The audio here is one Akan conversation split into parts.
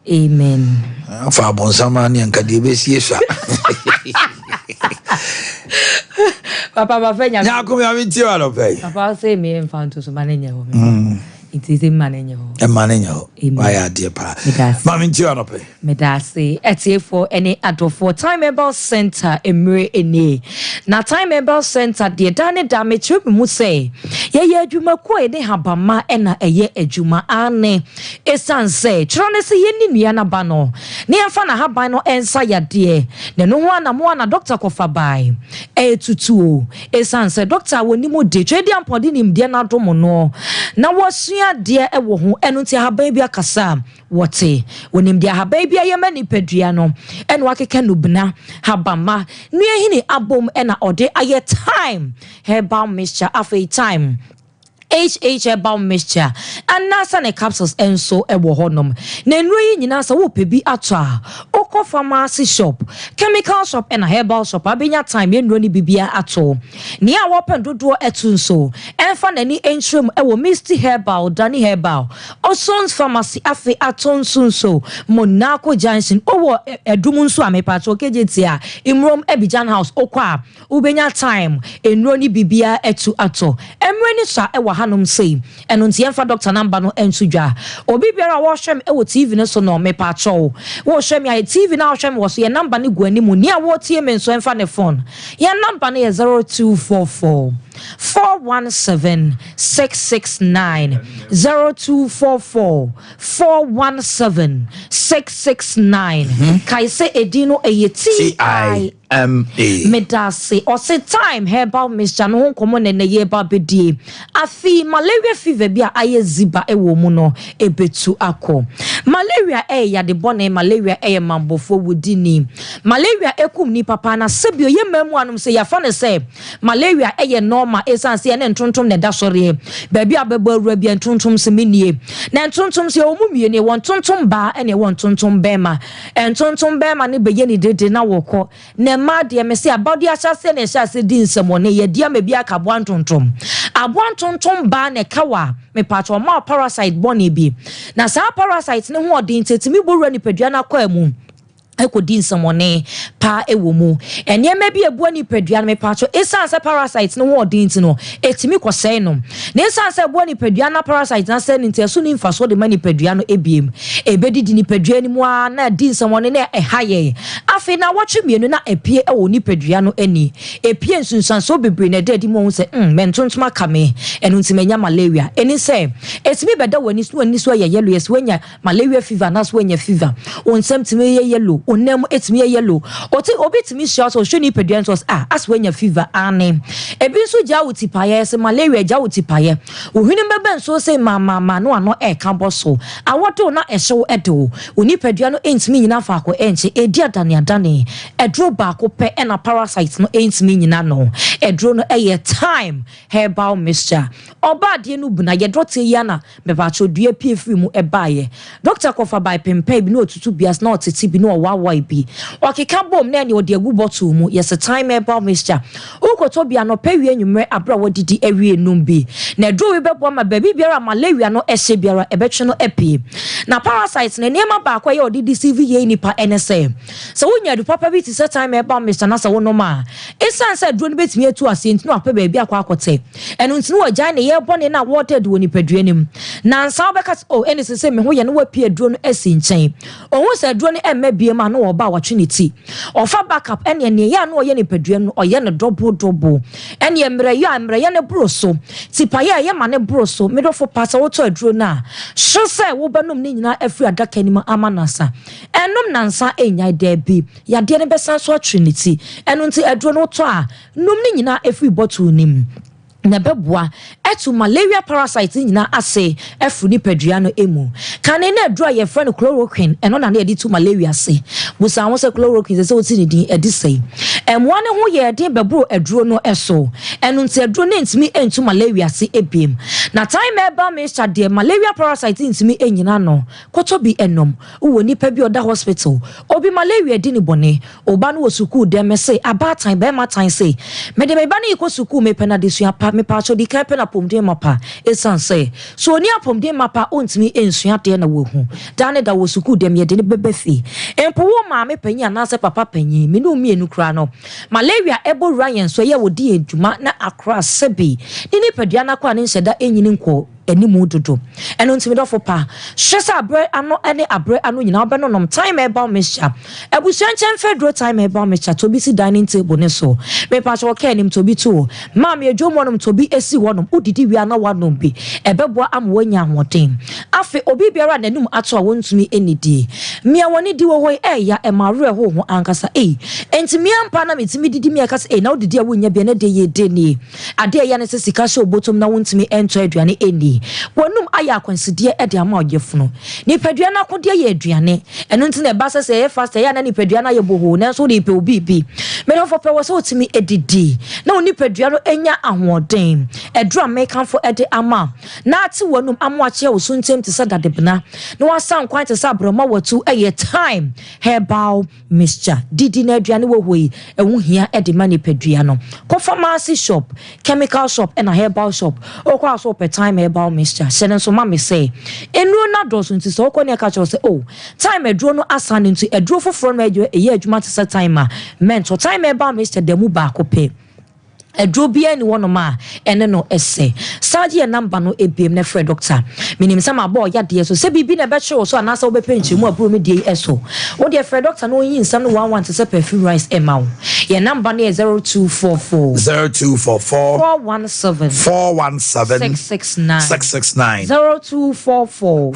Amen. For Bonsamani and Kadibes, Papa, now come here with you out of pay. Papa say me and found to some man. It is a man in your a man in your my dear pa. Mammy, you are pay. Medasi, eti for any adult for time about center emre ene. Na time about center dear Danny damage mu say. Ye juma kwe de habama ena eye ejuma ane. Esan say, Trone se ye ni na bano. Ni afana habano ensa ya dear. Ne no wana mwana doctor kofabai. Tutu. Esan say, doctor wonimu de trade ampodi nim dia na domo no. Na wasu dear ewo ho enu ti ha baby akasa wote wonim dia ha baby ayema padua no enu akeka nubna habama nu ehini abom ena ode aye time herbal mixture afa time herbal mixture and nasa ne capsules enso ewo honom na enroyi nyina sa wo pebi atwa oko pharmacy shop chemical shop and herbal shop abenya time enro ni bibia ato ne a wo pendodo etunso enfa nani entrum ewo misty herbal dani herbal osons pharmacy afi atonsunso Monaco Junction owo edumunso amepacho kejetia imrom Abidjan house okwa ubenya time enro ni bibia etu ato emre ni sha ewo hanom say enunti emfa doctor number no ensudwa obi biara wo hwem ewo TV no so no mepacho wo hwem ya TV na hwem wo so ye number ni guani mu ni a wo tie men so emfa ne phone ye number no ye 0244 417 669 0244 417 669 kai se edino TIMA medase o se time herbal mixture no ho komo ne ye ba bedie afi malaria fever bia aye ziba ewo mu no ebetu akọ malaria ya de bone malaria mambofo wudini malaria ekum ni papa na sebio ye mamu anum se ya fa ne se malaria normal esanse ne ntontom ne da sore ba bia beba wura bia ntontom se menie na ntontom se omumie ne won ntontom ba ene won ntontom bema ntontom bema ne beye ni dede na wokọ ne ma de me se abodi ahyase ne hyase di nsemo ne ye dia me bia ka boantontom aboantontom ba ne kawa me patro ma parasite bone bi na sa parasite ne ho odin tetimi bowura ni padua na kwa mu ekodi nsomone pa ewomu enye bi ebu ani padua me pacho esanse parasites no ho odinti no etimi kwosai no na esanse ebu ani padua na parasites na se nti eso ni mfaso de mani padua no ebiem ebedidi ni padua ni mu na di nsomone na ehaye afi na watwe mienu na epie ewo ni padua no ani epie nsunsanso bebre na dedi mo se mentontoma kame enu nti menya malaria eni se etimi beda wani so ye yellow yes wanya malaria fever na so wanya fever onsem timi ye yellow onem etimi yellow oti obetimi short o shoni pediatrics as when your fever ane ebi nso ja utipaye se malaria ja utipaye ohwini bebe nso se mama no ano e kan boso awodo na ehyew edo oni pedua no entimi nyina fa ko enche edi adane edro ba ko pe na parasite no entimi nyina no edro no eye time herbal mixture oba de no buna ye dote yana me ba chodua pie free mu ebaye doctor kofa by pempe bi no otutu bias na oteti bi no wawai bi okeka bom na ne ode agu bottle mu yes time herbal mixture ukoto bia no pewie nwumre abra wodidi awie num bi na do we bebo ma baby biara malaria no ehye biara ebetwe no epie na parasites na niema ba kwa ye odidi CV nipa NSA so wonya du papa bi ti set time herbal mixture na so wono ma esanse do no betimi etu asenti no apa baby akwa akote enu ntinu wagya ne ye bone na water do ni paduanim na nsa obeka enese se me ho ye no wapie do no esi nchen ohun se do no emmabie ma no oba watwe ne ti ofa backup ene ne ya no oye ne paduam no oye ne double ene emre ye ne broso tipa ye ma ne broso medofo pasa woto aduro na hye se wo banum ne nyina afri adaka ni ma amanasa enum nansa enya da bi ya de ne besan so trinity enu nti aduro no to a num ne nyina afri bottle nim na beboa etu malaria parasite nyina ase efu ni padua no emu kane na adura ye friend chloroquine eno na na edi tu malaria se busa won se chloroquine se oti ni din edi sei emwa ne ho ye de bebro aduro no eso enu nti aduro ne ntimi entu malaria se ebiem na time eba mixture de malaria parasite ntimi enyina no koto bi enom wo nipa bi oda hospital obi malaria di ni bone oba no suku dem say aba time be ma time say me de me ba na iko suku me pena de sua pa me pa cho di kan pena pomden mapa esan say so oni apomden mapa ontimi ensua de na wo hu dane da wo suku dem ye de ne bebe fi empo wo ma me panyi na se papa panyi me no mienu kra no malaria ebo ryan so ye wo di eduma na akra sebi ni padua na kwa ne nseda enyini nko enimu dodo eno ntimi dofo pa hwesa abre ano ene abre ano nyina obe no time eba mesha ebusuanchem federal time eba mesha to bi si dining table ne so me pa cho ka nim to bi to ma me adwomo nom to bi esi wonom udidi wi ana wanom bi ebeboa am wanya hoden afi obi biara nanum ato a wontumi enidi mia woni di wo hoi ya emare ho ankasa entimi ampa na metimi didi mi akasa na udidi a wonya bi na de ye de ni ade ya ne sika sho botom na wontumi ento aduane eni wonum aya akwansidie e de ama oyefuno ni padua na kodie ye aduane eno nti na ba se fast ya na ni padua na ye boho na so de pe obi bi me no for pe wo so otimi edidi na oni padua no enya ahoden edura make for ede ama na ati wonum amoache wo so ntem te sada debna na wasan kwan te sa broma watu eye time herbal mixture didi na aduane wo hoi ewu hia ede ma ni padua no ko pharmacy shop chemical shop and a herbal shop okwa so per time herbal mixture sene so ma me say enu na doso nti so okoni aka cho say time eduro no asane nti eduro foforo no eye adwuma te sa time a mento time herbal mixture demu ba ko pe eduro bia ni wono ma ene no ese saje number no ebiem na frɛ doctor minim sama bo ya de so se bibi na be hwe so anasa wo be penchemu aburo me de eso wo de frɛ doctor no yin nsam no 11 to say perfume rice emaw ye number no 0244 417 669 0244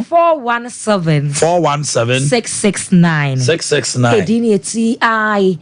417 669 edini TIME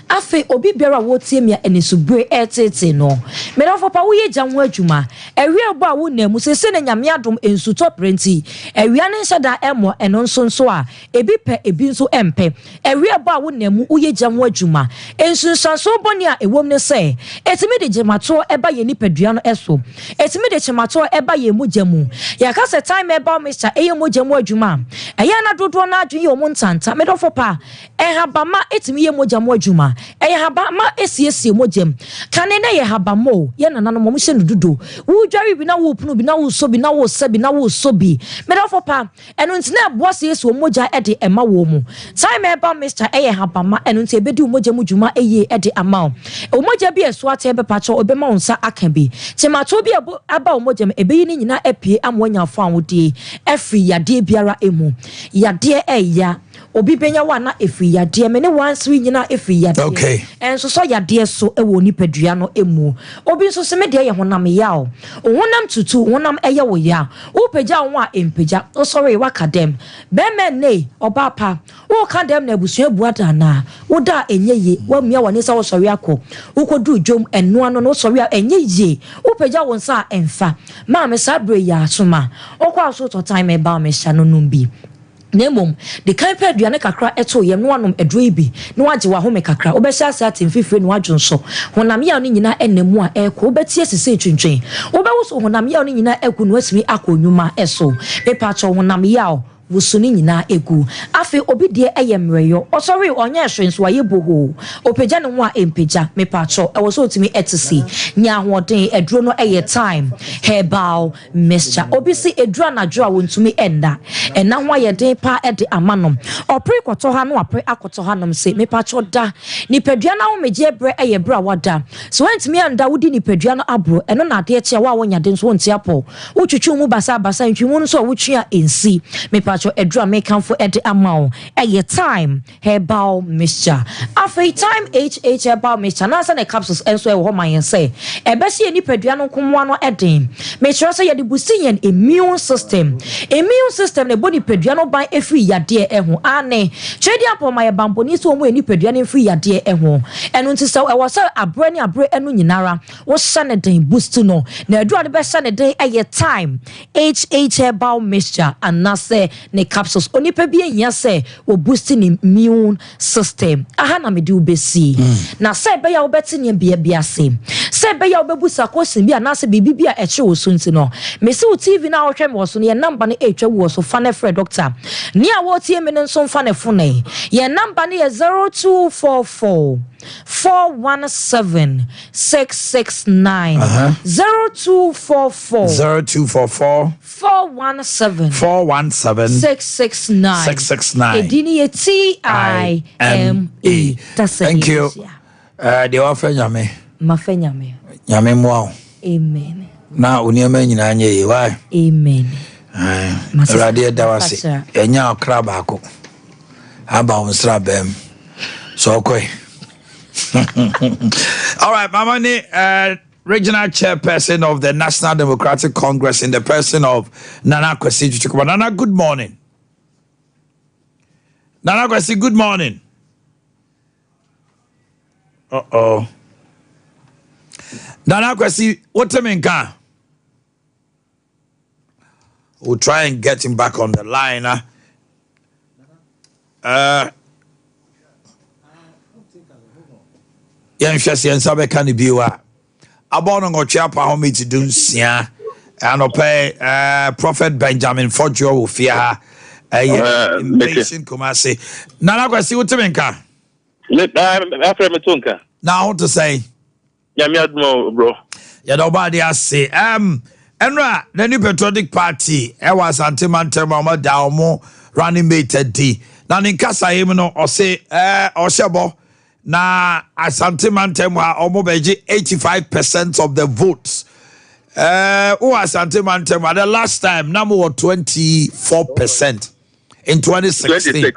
afi obi biara wo tie me enisubre etete no me na fopa wo ye janwo adwuma ewie bo a wo na mu sese na nyame adom ensu toprenti ewia ne nhyada emo eno nso a ebi pe ebi nso empe ewie bo a wo na mu wo ye janwo adwuma ensu sanso boni a ewom ne se etimi de gemato eba ye nipadua no eso etimi de chemato eba ye mojamu ya ka se time eba Mr. eye mojamu adwuma eya na dodo na adwen ye omo ntanta me do fopa ehabama etimi ye mojamu adwuma haba ma esiesie mojem kane na ye haba mo ye nananom mo hye nududo wo dware bi na wo punu bi na wo so bi na wo se bi na wo so bi me da fo pa eno nti na boa se yeso moja e de ema wo mu time eba Mr. haba ma eno nti ebedi moja mu dwuma eye e de ama o moja bi eso ate be pa cho obema wonsa aka bi timato bi aba o moja ebeyi ni nyina apie amwanya afo anwodie efri yade biara emu yade eya obi benya wa na efri yade me ne wanswi nyina efri yade okay enso so yade so ewo nipadua no emu obi nso se me de ye honam yaw honam tutu honam eye wo ya wo pagya wo a empagya o sorry wakadem be men ne oba pa wo kadem na abusua buada na wo da enyeye wa mia woni sa wo sorry akọ wo kodu dwom eno ano no sorry enyeye wo pagya wo nsa emfa ma me sabre ya asoma okwa so to time e ba me sha no numbi nemom de kan pe aduane kakra eto yem no anom edro bi no wagye wa home kakra obehya ase atemfifre no adwonso honam ya no nyina enemu a ekọ obetie sese twintwen obewo honam ya no nyina eku no asimi akonnwuma eso pepa cho honam ya wusuni nyina egu afi obi de eyemreyo osori onye hwenso aye boho opagya ne ho a empagya mepacho ewo so otimi etisi nya hoden eduro no eye time herbal mixture obi si eduro na dro a wontumi enda ena ho aye den pa ede amanom opre kwoto ha no apre akoto ha nom se mepacho da nipadua na wo megye bre eye bra wada so wantimi anda wodi nipadua no abro eno na ade eche wa wonya den so wonti apo wotwetwu mu basa ntwimu no so wotwea ensi mepacho edura make am for ede amount eye time herbal mixture after time HH herbal mixture na say capsules enso e ho man say e be se nipadua no komoa no eden make sure say ye de boost yen immune system boni pedua no ban efri yade eho ane chedi apo ma ye bamponi so mo eni pedua no efri yade eho eno nti se e was abre ni abre eno nyinara wo hye ne den boost no na adua de be hye ne den eye time HH herbal mixture anase ne capsules onipa bi ehia se wo boost ni immune system aha na me di ubesi na se be ya wo beti ne bia ase se be ya wo bebusa question bi anase bibi bia eche wo so nti no me se wo TV na wo hwe me wo so ne number ne etwa wo so fa ne frɛ doctor ni a wo tie me ne so fa ne fone ye number ne 0244 417 669 0244 417 669 edini ye TIME. Thank you. They offer nyame mafenyame nyame mo amen na uniema nyina anye yi why amen radio dawase enya okra baako aba onsra bem so okay. All right, Mamani, regional chairperson of the National Democratic Congress in the person of Nana Kwesi Chukwuma. Nana, good morning. Nana Kwesi, good morning. Nana Kwesi, what do you mean? We'll try and get him back on the line. Yan shasi en sabe kan biwa abono ngochia pa homi ti dunsia anope Prophet Benjamin Fojo wo fia invasion Kumasi Nana Kwesi wotemenka after metunka now to say yami admo bro ya do ba dia say enra the new patriotic party e was antimantem ma da omo running mate di na nkasa him no o say o na Asante Mantem omo beji 85% of the votes. Asante Mantem the last time na mo 24% in 2016.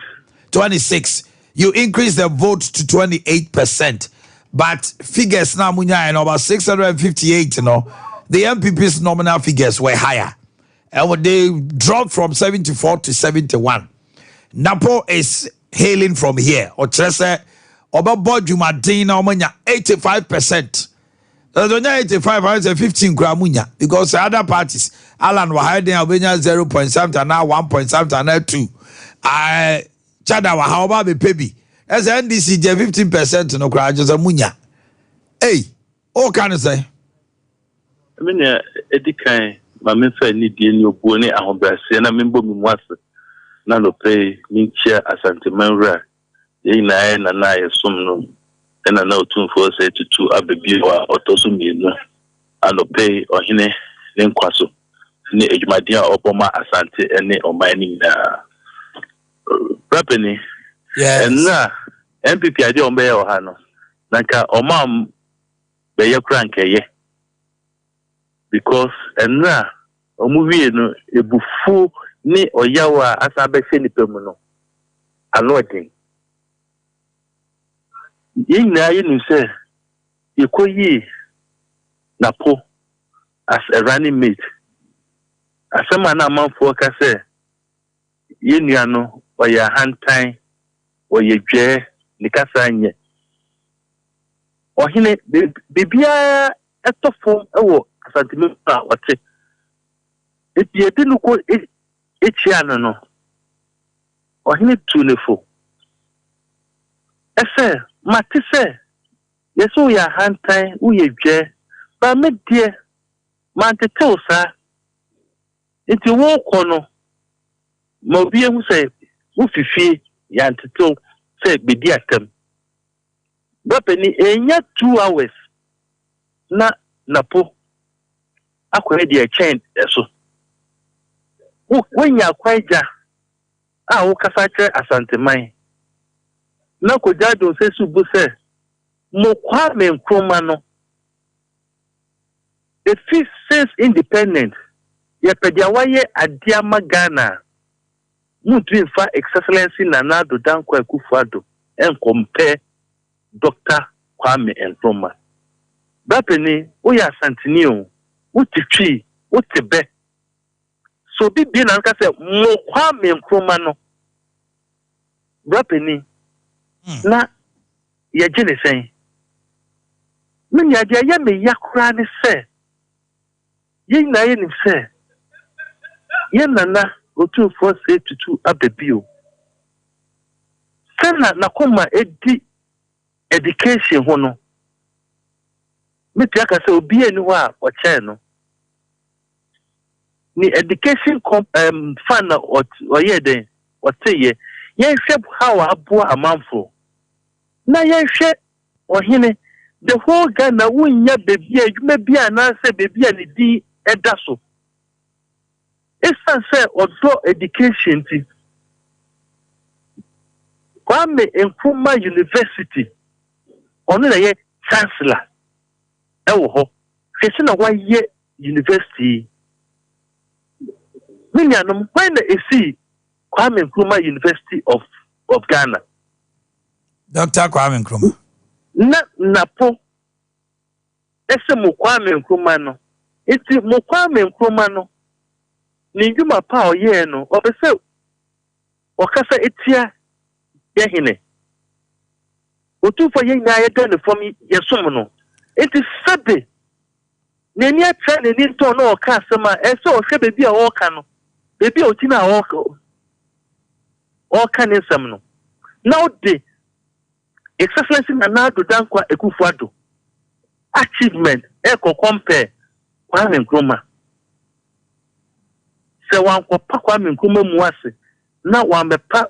26. You increase the vote to 28%. But figures now munya about 658, you know. The MPP's nominal figures were higher. And they dropped from 74 to 71. Napo is hailing from here. Or Trese Oba Jumadina Omanya 85%. There's only 85, I say 15 gramunya. Because the other parties, Alan were hiding Albania 0 point something, now 1 point something, now 2. Chada wa how about the baby? As NDC 15% no cry just a munya. Hey, all can I say? I mean, Edikai, my mentor need the new bone a home and I remember me once. Nano pay, mean chair as anti-manra. Na sumno and I know 242 ababi or tosumi and pay or hine then kwaso ne ejmadia opoma asante ene Omanhene rapeni and na MPP ade ombe ya ohano nanka omam be ye krankeye because and na omuwie no ebufu ni oyawa asabe se nipemu no alodin you say you could ye Napo as a running mate. As a man among folk, I say, you know, or your hand time, or your jay, Nicasanye. Or he be a form, oh, as a deliver what it. If you didn't call it, no. Or he need to know. I say, Matisse, yes, we are hand time, we are jay, but me dear, man, to tell, sir. If you walk on, Mobia who say, Wuffy, yan to tell, say, be dear them. But in 2 hours, na Napo, I could a chain, so. When you are quite ja, I will cassette Asante Mai. Na ko jado se subu se mo kwa me nkroma no the fifth says independent ye pedia waye adia magana mutu infa excellency Nana Addo Dankwa Akufo-Addo en compare Dr. Kwame Nkrumah bapeni o ya Asanteni o utitwi utebe so be na nka say mo Kwame Nkrumah no rapeni na ye gene sen me nya dia ye me yakura ne se ye na ye ni se ye nana otu for say tutu abebio sana na koma edi education ho no me tia ka say obi eni ho a o che no ni education fan na o ye den o te ye hwe how abo amanfo na ye hwe ohene the whole Ghana wunya baby adwuma bia na say baby ani di eda so esa say odo education ti Kwame Nkrumah University ono na ye chancellor ewo ho kwesi na wa ye university Million when see Kwame Nkrumah University of Ghana. Dr. Kwame Nkrumah. Na po. Ese mo Kwame Nkrumah no. Iti mo Kwame Nkrumah no. Ni ndwuma pa oye no. Obese okasa etia ye hine. Otufo ye nya ye dan from yesom no. Iti sabe. Neni atra neni nto no oka asema ese ohwe bebi a wo ka no. Bebi o tina all can some no. Now the excellency Nana-Addo Dankwa Akufo-Addo achievement eko compare Kwame Nkrumah. Se wan ko pa Kwame Nkrumah mu ase na wan me pa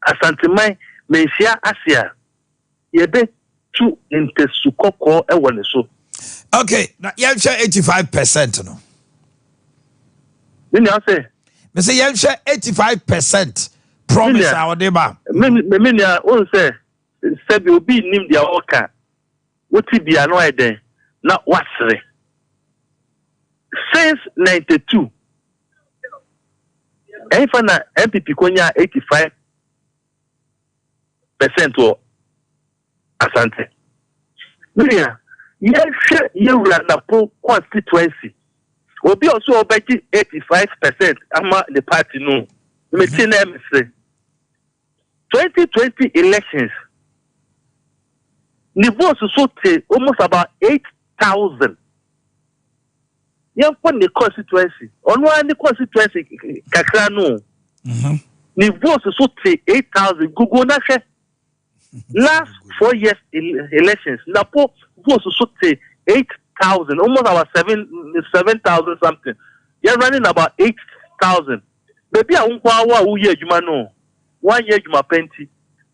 asanteman menhia asia yebe tu intesukoko ewo ne so. Okay, now you share 85% no. Me say me say you share 85% promise our deba. Me on say be obi nim dia oka. Woti bia no eden na wasre. Since 92 Efa na MPP konya 85% or asante. Media ye wura na po constituency. Obi also obeki 85% ama the party no. Me say 2020 elections. The votes so take almost about 8,000. For the constituency. On one the constituency kakra no. The votes so take 8,000. Google na she. Last 4 years elections. Napo votes so take 8,000. Almost about 7,000 something. You're running about 8,000. Maybe I won't go year juma no. 1 year juma penti.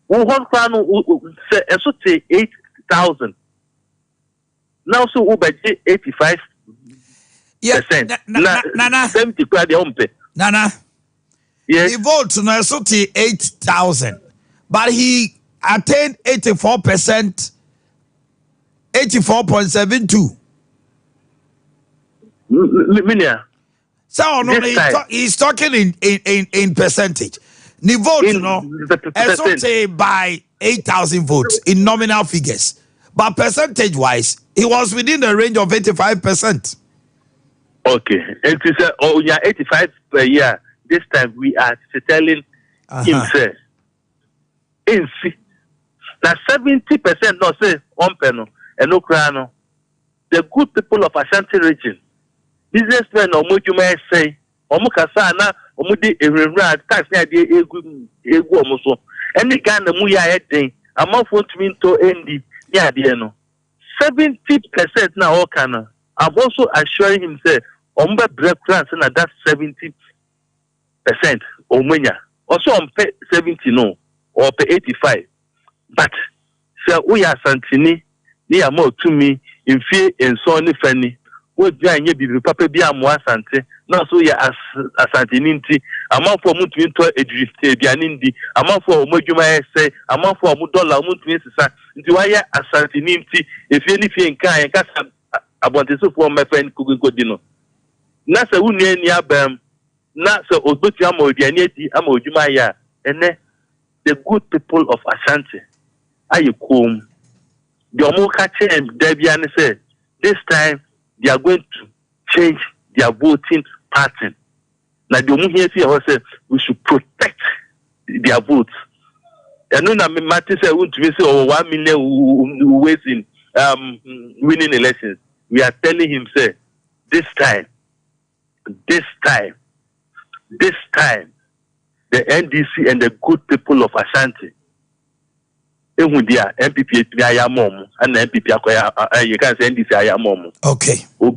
We want to say 8,000. Now so we budget 85%. Nana 70 kwa de ompe. Nana. Yes. He votes na so 8,000. But he attained 84%. 84.72. So no, he's talking in percentage. The vote, by 8,000 votes in nominal figures, but percentage-wise, he was within the range of 85%. Okay, it is 85 per year. This time we are telling him say, now 70% no say on peno and no crano. The good people of Ashanti region. Businessmen or Mujuma say, Omukasana, Omudi, a tax near the ego muso. Any kind of Muya heading, a month won't mean to end the Yadiano. 70% now, all can. I'm also assuring him, say, Omba break plans and that's 70%. Omenya. Also, on pay 70 no, or pay 85. But, sir, we are Santini, near more to me, in fear and so on, Fanny. What do I need to be papa be a more Sante? Not so ya as Santininti, a month for Mutu into a drift, Bianindi, a month for Mojuma say, a month for Mudola Mutu, do I as Santininti, if anything can cast about this for my friend Kugodino. Nasa Union Yabam, Nasa Obutiamo, Dianeti, Amojumaya, and the good people of Ashanti. Are you come? The Omokache and Debian said, this time they are going to change their voting pattern. Now the Omanhene Yaw say we should protect their votes. And no, na Martin say we say 1 million ways in winning elections. We are telling him say this time, the NDC and the good people of Ashanti, MPP and MPP you can say NDC. Okay. But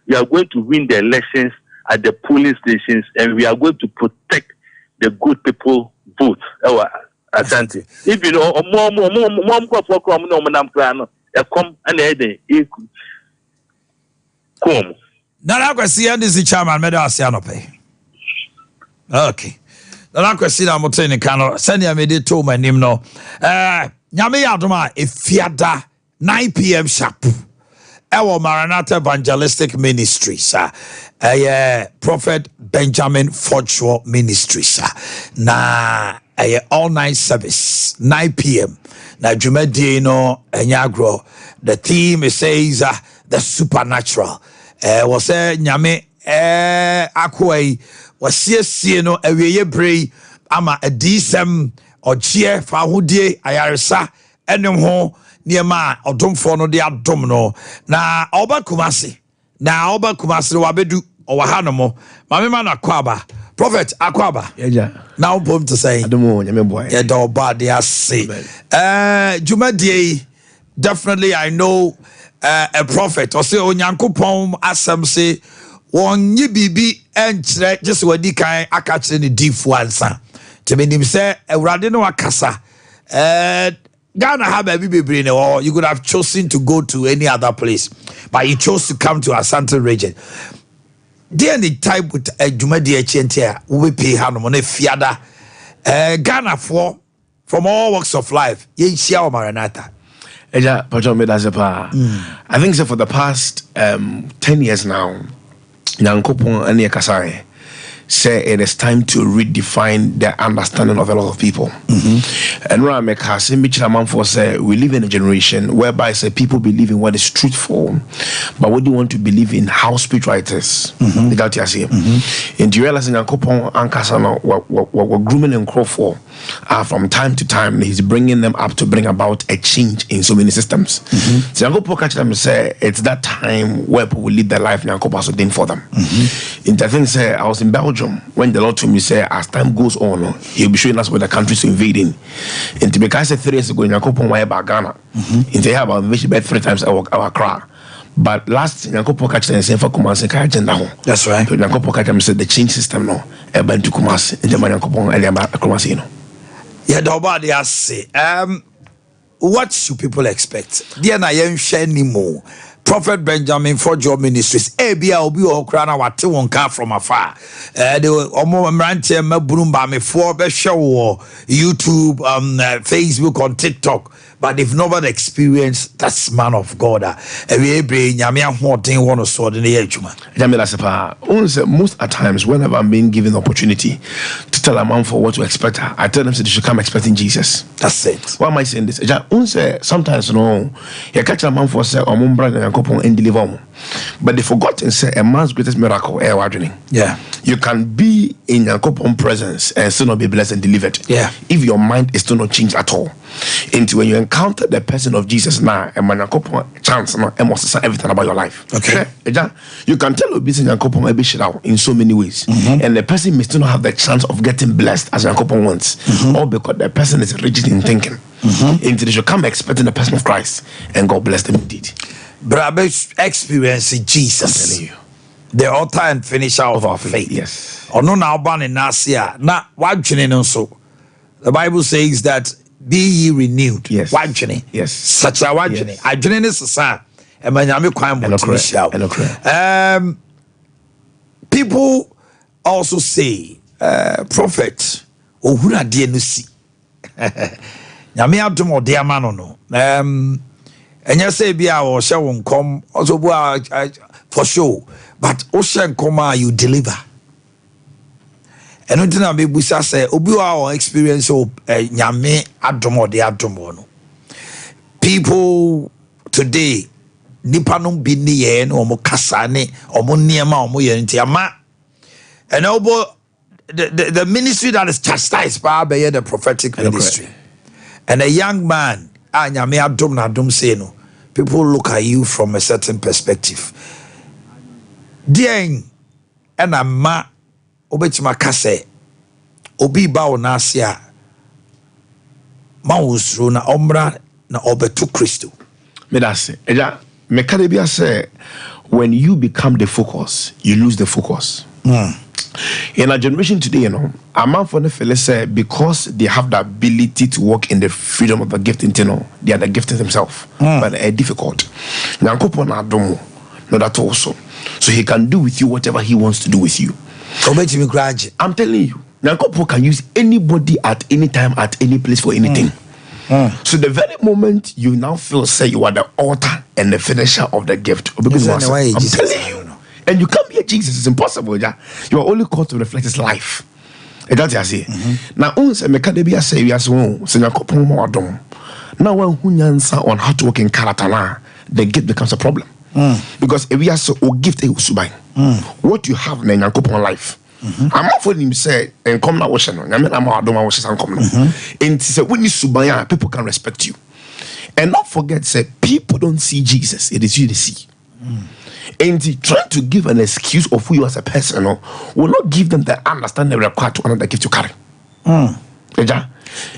we are going to win the elections at the polling stations, and we are going to protect the good people vote. Ashanti. If you know, come Nana question is the chairman made us pay. Okay. Nana question I'm saying can send you made it to my name no. Nyame yadoma efiada 9 p.m. sharp. Our Maranatha Evangelistic Ministries, Prophet Benjamin Fortune Ministries, all night service 9 p.m. Na Jumedi no enyagro. The theme it says the supernatural. Was nyame akwai was no awiye brei ama adisem ochie fa hodie ayaresa enem ho niema odomfo no de adom no na oba kumase wabedu owa mo mama na kwaba prophet akwaba now pom to say adomo nyame boy yeah do bad they say Jumadi definitely I know a prophet or say onyankopon asem say won yi bibi enkyere just wadi kan akachire ne difu ansa to menim say awurade no akasa Ghana have a baby or you could have chosen to go to any other place, but you chose to come to Asante region. The only type with a Jumadi Echentia, we pay Hanomone Fiada Ghana for from all walks of life. Ye share Maranatha. I think so for the past 10 years now, Nyankopon and Kasare say it is time to redefine the understanding of a lot of people. And when I make for say we live in a generation whereby say people believe in what is truthful, but what do you want to believe in how spiritual it is? And do you realize in Yankopon and Kasano what grooming and crow for from time to time he's bringing them up to bring about a change in so many systems. So Yankopon catch them and say it's that time where people will lead their life Yankopon has ordained for them. In the thing say I was in Belgium when the Lord told me say as time goes on he'll be showing us where the countries are invading. And to because 3 years ago Yankopon were about Ghana. And they have about 3 times our cry. But last Yankopon catch them and say for Kumasi agenda. That's right. So Yankopon catch them said the change system no eba to Kumasi and the Yankopon and Kumasi no. Yeah, nobody has say. What should people expect? Dear na yen share ni mo. Prophet Benjamin Fortune Ministries. Abia obi o krana wate won ka from afar. The omo mrante mabunu ba me for be show YouTube, Facebook, on TikTok. But they've never experienced that man of God. Most at times, whenever I'm being given the opportunity to tell a man for what to expect, I tell them so they should come expecting Jesus. That's it. Why am I saying this? Sometimes, you catch a man for say, and deliver. But they forgot and say a man's greatest miracle, yeah. You can be in your presence and still not be blessed and delivered. Yeah. If your mind is still not changed at all. And when you encounter the person of Jesus now, and man chance and must say everything about your life. Okay. You can tell a business in so many ways. And the person may still not have the chance of getting blessed as Yankopon wants. Or because the person is rigid in thinking. Until they should come expecting the person of Christ and God bless them indeed. Brother, experiencing Jesus. I'm telling you. The author and finisher of our faith. Yes. Or no now ban in Nasia. Now what so the Bible says that be ye renewed. Yes. Wajene. Yes. Such a wajene. Yes. Ajene is a and manyame kwam people also say prophet ohura de no si. Nyame adom ode amano no. Enya say bia o hye won kom also bu for sure, but o hye nkom you deliver. Eno dina be busa say obi wa experience o nyame adom ode adom no. People today nipa no bi ne ye no omo kasa ne omo niema omo ye nti ama and obo the ministry that is chastised by the prophetic ministry. And a young man anyame adom na adom say no, people look at you from a certain perspective. Dien and a ma obetima kase obi ba ona asia ma wosro na omra na obetu Kristo. Me that say eja me kadebia say when you become the focus you lose the focus. In our generation today, you know, a man for the fellow say because they have the ability to walk in the freedom of the gift, you know, they are the gift themselves, but they're difficult. Now, no, that also, so he can do with you whatever he wants to do with you. I'm telling you, Nyankopo can use anybody at any time, at any place for anything. So the very moment you now feel say you are the author and the finisher of the gift, I'm telling you. And you can't be a Jesus, it's impossible. Yeah? You are only called to reflect his life. And that's what I say. Now, once a mekadebia say, we are so, now, when who answer on how to work in character, the gift becomes a problem. Because if we are so, gift a subai. What you have in your life. I'm not for him say, and come now, I mean, I'm not doing what I'm coming. And say, when you subaya, people can respect you. And not forget, say, people don't see Jesus, it is you they see. And trying to give an excuse of who you as a person will not give them the understanding required to another gift to carry.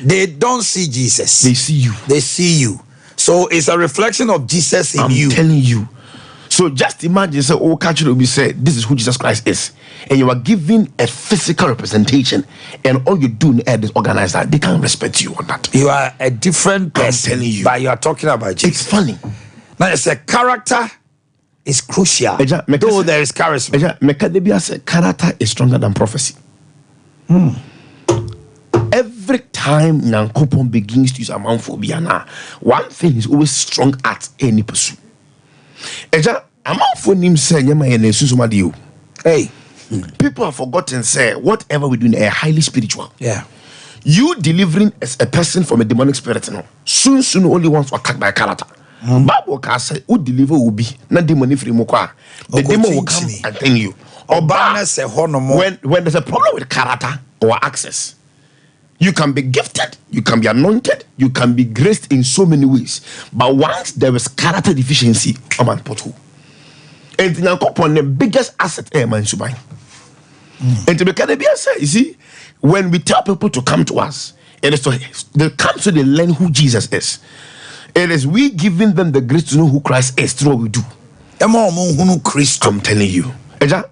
They don't see Jesus. They see you. They see you. So it's a reflection of Jesus in you. I'm telling you. So just imagine, say, oh, catch will be said, this is who Jesus Christ is. And you are giving a physical representation, and all you do in is organize that. They can't respect you on that. You are a different person, I'm telling you. but you are talking about Jesus. It's funny. Now, it's a character. Is crucial. Though there is charisma. Mekadebia said character is stronger than prophecy. Every time Nyankopon begins to use amanphobia now, one thing is always strong at any pursuit. Eja amanphonim say nyama ye nesu somadi you. Hey, people have forgotten say whatever we do is highly spiritual. Yeah. You delivering as a person from a demonic spirit no. Soon only wants to attack by character. Bible can say who deliver will be not demon free mokwa. The demon will come and tell you. When there's a problem with character or access, you can be gifted, you can be anointed, you can be graced in so many ways. But once there is character deficiency, I'm on pothole. And the biggest asset man should buy. And to be say, you see, when we tell people to come to us, it is they come so they learn who Jesus is. It is we giving them the grace to know who Christ is through what we do. I'm telling you.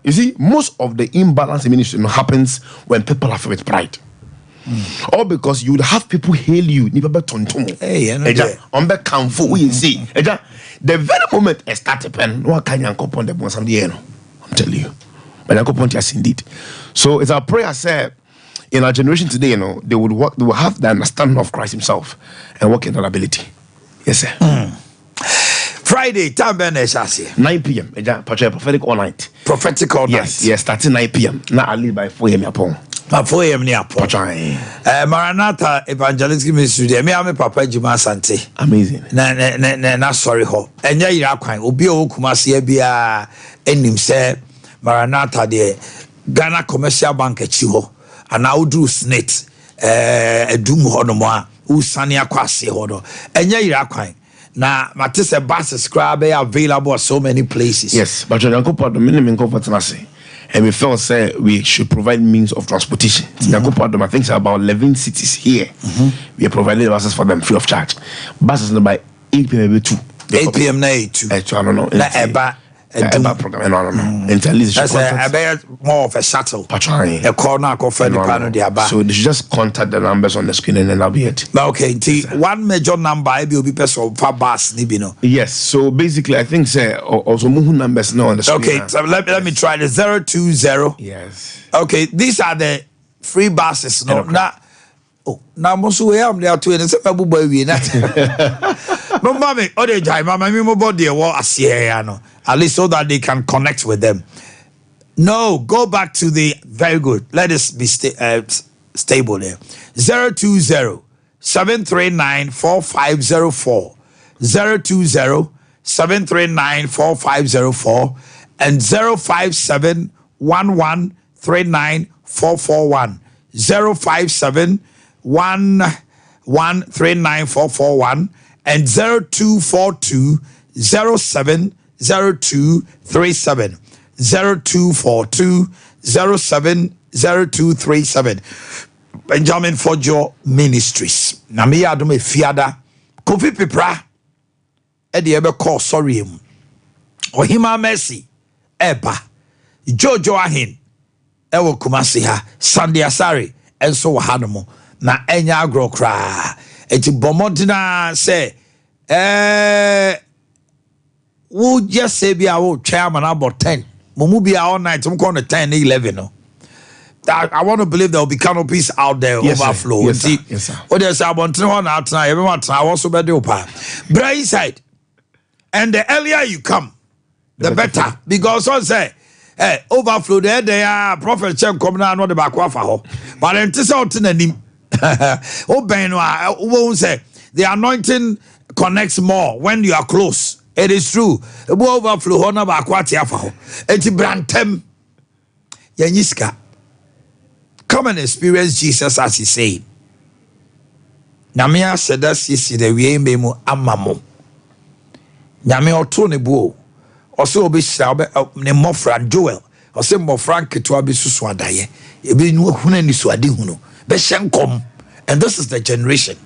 You see, most of the imbalance in ministry happens when people are filled with pride. Or because you would have people hail you. The very moment I start to pen, what can you upon the bones? I'm telling you. But yes, indeed. So it's our prayer, say, in our generation today, they would work, they will have the understanding of Christ himself and work in that ability. Yes, sir. Friday, time 9 p.m. Prophetic all night. Prophetic all night. Yes, starting 9 p.m. Now I leave by 4 a.m. upon. By 4 a.m. near Maranatha Evangelistic Ministry. Me ame Papa Juma Sante. Amazing. Na sorry ho. Enya yira kwan. Obi o Kumasi bia enim se Maranatha de Ghana Commercial Bank echi ho. Ana udru snit edum ho no mo a usane akwase ho no. Enya yira kwan. Na matese bus subscribe available at so many places. Yes, but you don't put the minimum comfort. And we felt say we should provide means of transportation. I think it's about 11 cities here. We are providing buses for them free of charge. Buses by 8 p.m. 2. 8 p.m. 2. I don't know. Program. No. And at least that's more of a shuttle. A corner for the panel there. So they should just contact the numbers on the screen and then that'll be it. Okay, one major number will be person for bus nibino. Yes, so basically I think say also muhu numbers now on the screen. Okay, so let me try the 020. Yes. Okay, these are the free buses. No, now most we am there to and say babu we na. No mommy, ode jai mama mi mo body e wo asie no. At least so that they can connect with them. No, go back to the very good. Let us be stable there. 020-739-4504. 7394504 and 05711394441. 05711394441 and 0242070237. 0242070237. Benjamin Fojo Ministries. Na me adom efiada. Kofi Pipra. Ede ebe call sorry mu. Ohima Mercy. Eba. Jojo Ahin. Ewo Kumasi ha. Sunday Asari. Enso wahanomo. Na enya agro kra. Eti bomodina say. Wo just say be our chairman about 10. Mumu be all night. I'm calling 10, 11. No. I want to believe there will be canopies out there, yes, overflow. Yes, sir. Yes, sir. What they say about 3 out tonight, everyone I also be the opa. Bright side. And the earlier you come, the better. Because I say, hey, overflow there, they are prophet check coming out the back of but then this out in the name. Oh, Ben, won't say the anointing connects more when you are close. It is true. Overflow honor back what yafaho. It's brantem. Yanyiska. Come and experience Jesus as he said. Namia said that sisi the way memu amamo. Nyame oto ne bo. Ose obi hira ne mofra Joel. Ose mofra keto abi susu adaye. Ebi nu hunu ni so ade hunu. Be hyenkom. And this is the generation.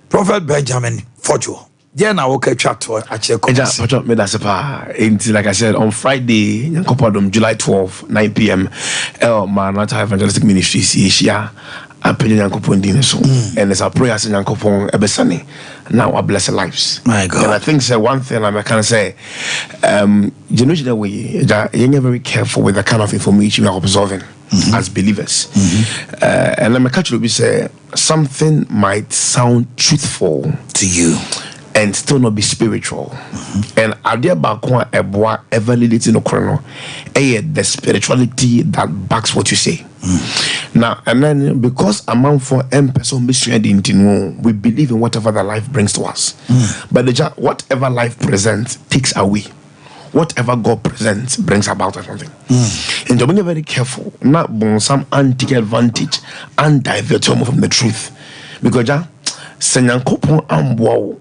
Prophet Benjamin Fojo. Yeah, now okay, chat to actually like I said on Friday, July 12, 9 p.m. Maranatha Evangelistic Ministries, Asia, and it's a prayer in Yankopon Ebesani. Now our blessed lives. My God. And I think one thing I can say, generation way, you're very careful with the kind of information we are observing as believers. And I'm a say something might sound truthful to you and still not be spiritual. And Ade Akye Abia ever leading no chrono. The spirituality that backs what you say. Now, and then because among for person we believe in whatever the life brings to us. But whatever life presents takes away. Whatever God presents brings about something. And you're very careful, not bon some anti advantage and divert from the truth. Because Senyankopon ambo.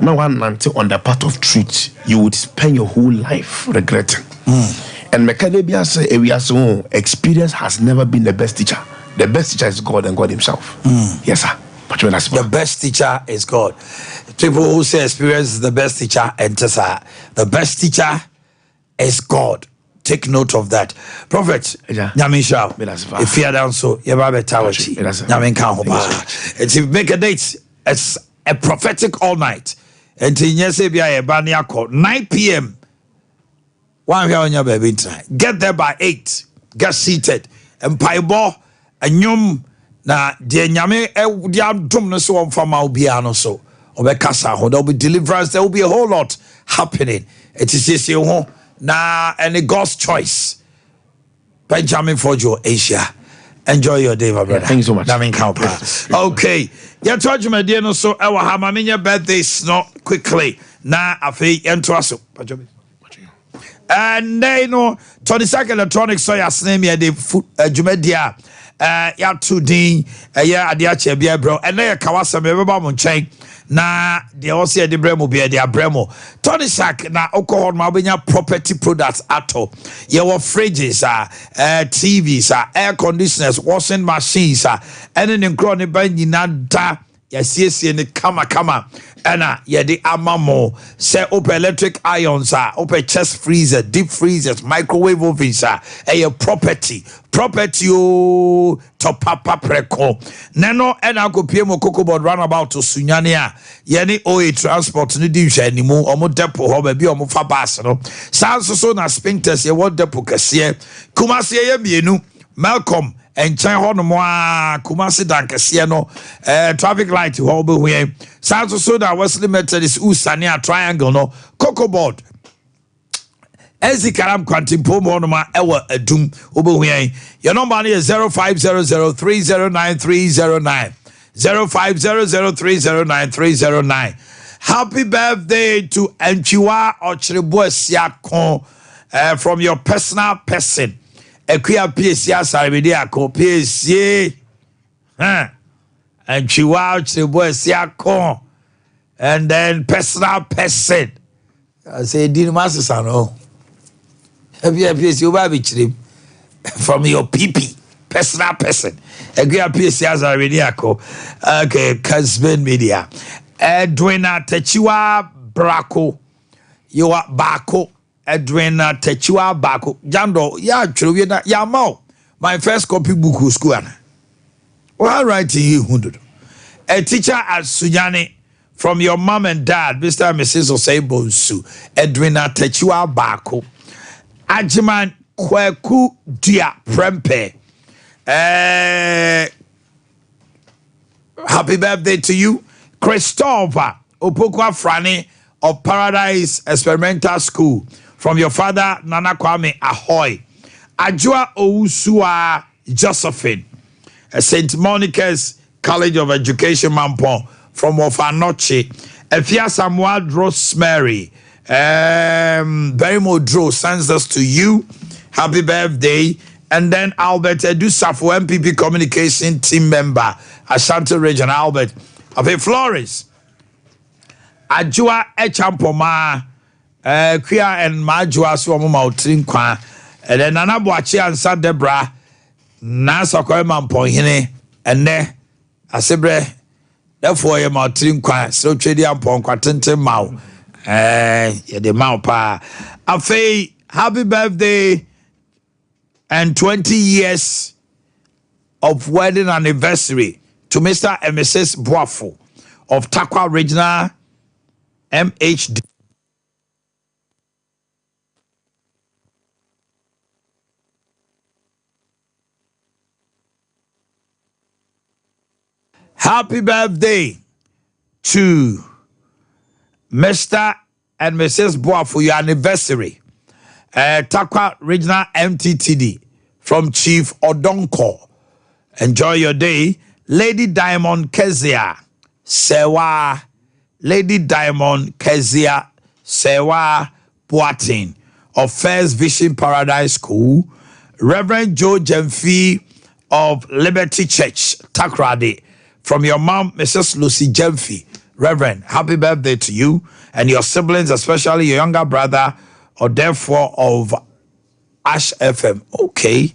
Now, until on the path of truth, you would spend your whole life regretting. And Mekadebia say, experience has never been the best teacher. The best teacher is God and God Himself. Yes, sir. The best teacher is God. People who say experience is the best teacher, and the best teacher is God. Take note of that. Prophet, Nyame Yaw. If you are down so, you have a tower. Nyame Yaw. If you make a date, it's a prophetic all night. And in Yesebia, 9 p.m. One here on your baby tonight. Get there by 8. Get seated. And paibo and yum na de nyame dia dom no so on fama obia no so. Obekasa ho there will be deliverance, there will be a whole lot happening. It is this ho na and God's choice. Benjamin Fojo Asia. Enjoy your day, my brother. Thank you so much. Okay. Yeah, told you my dear no so our hamaminya birthday snow quickly. Na afi entroaso. And they know 22nd electronics so yasname ya de jumedia ya tudin ya Ade Akye Abia bro and na kawasa me beba mo nchen na de also de bremo be de abremo 22nd na alcohol ma obenya property products ato ye wo fridges TVs air conditioners washing machines and in nkro ne ba nyina da yasiesie ne kama ena ye de amamo say open electric irons open chest freezer, deep freezers, microwave ovens your property to papa preko neno ena go pie mo cocoa roundabout to sunyane ye ne OA transport ne di hwa animu omo depo ho ba bi omo fa bus no so na spinters ye what depo kase Kumasi ye mienu Malcolm and China Kumasi Dankasiano traffic light ho be hwe Sanso so that was limited is Usania triangle no cocoa board Ezi karam kwantimpo mo no ma ewa adum obe hwe your number is 0500309309 0500309309 Happy birthday to Enchiwa Ochiribo Siako from your personal person. Ekuya PSA Saribidi Ako PSA. Enchiwa Ochiribo Siako. And then personal person. I say, Dino Masasano. Have you PSA from your PP? Personal person. Ekuya PSA Saribidi Ako. Okay, Kasben Media. Edwina Techiwa Brako. You are Bako. Edwina Techiwa Bako. Jando, yeah, true. Yeah, mo. My first copy book was school. Well, writing you, Hundred. A teacher at Sujani from your mom and dad, Mr. and Mrs. Osei-Bonsu. Edwina Techiwa Bako. Ajiman Kweku Dia Prempe. Happy birthday to you. Christopher Opokwa Frani of Paradise Experimental School from your father Nana Kwame Ahoy. Ajua Ousua Josephine, St. Monica's College of Education Mampon from Ofanoche. Efia Samuel Rosemary, Berimo Dro sends this to you. Happy birthday. And then Albert Edusafo, MPP Communication Team Member, Ashanti Region. Albert Afe Flores, Ajua Echampoma, Kuya and Majua Swamuma Utrinkwa, and then Nana Boakye and Sa Debra, Nasa Koeman Pohine, and ne Asebre, therefore ye Mautrinkwa, so Trady and Ponquatente Mau, the Maupa. Afe, happy birthday and 20 years of wedding anniversary to Mr. and Mrs. Boafo of Takwa Regional MHD. Happy birthday to Mr. and Mrs. Boafo, your anniversary. Takwa Regional MTTD from Chief Odonko. Enjoy your day. Lady Diamond Kezia Sewa. Lady Diamond Kezia Sewa Boatin of First Vision Paradise School. Reverend Joe Jemfi of Liberty Church, Takrade. From your mom, Mrs. Lucy Jemfi. Reverend, happy birthday to you and your siblings, especially your younger brother, or therefore of Ash FM. Okay.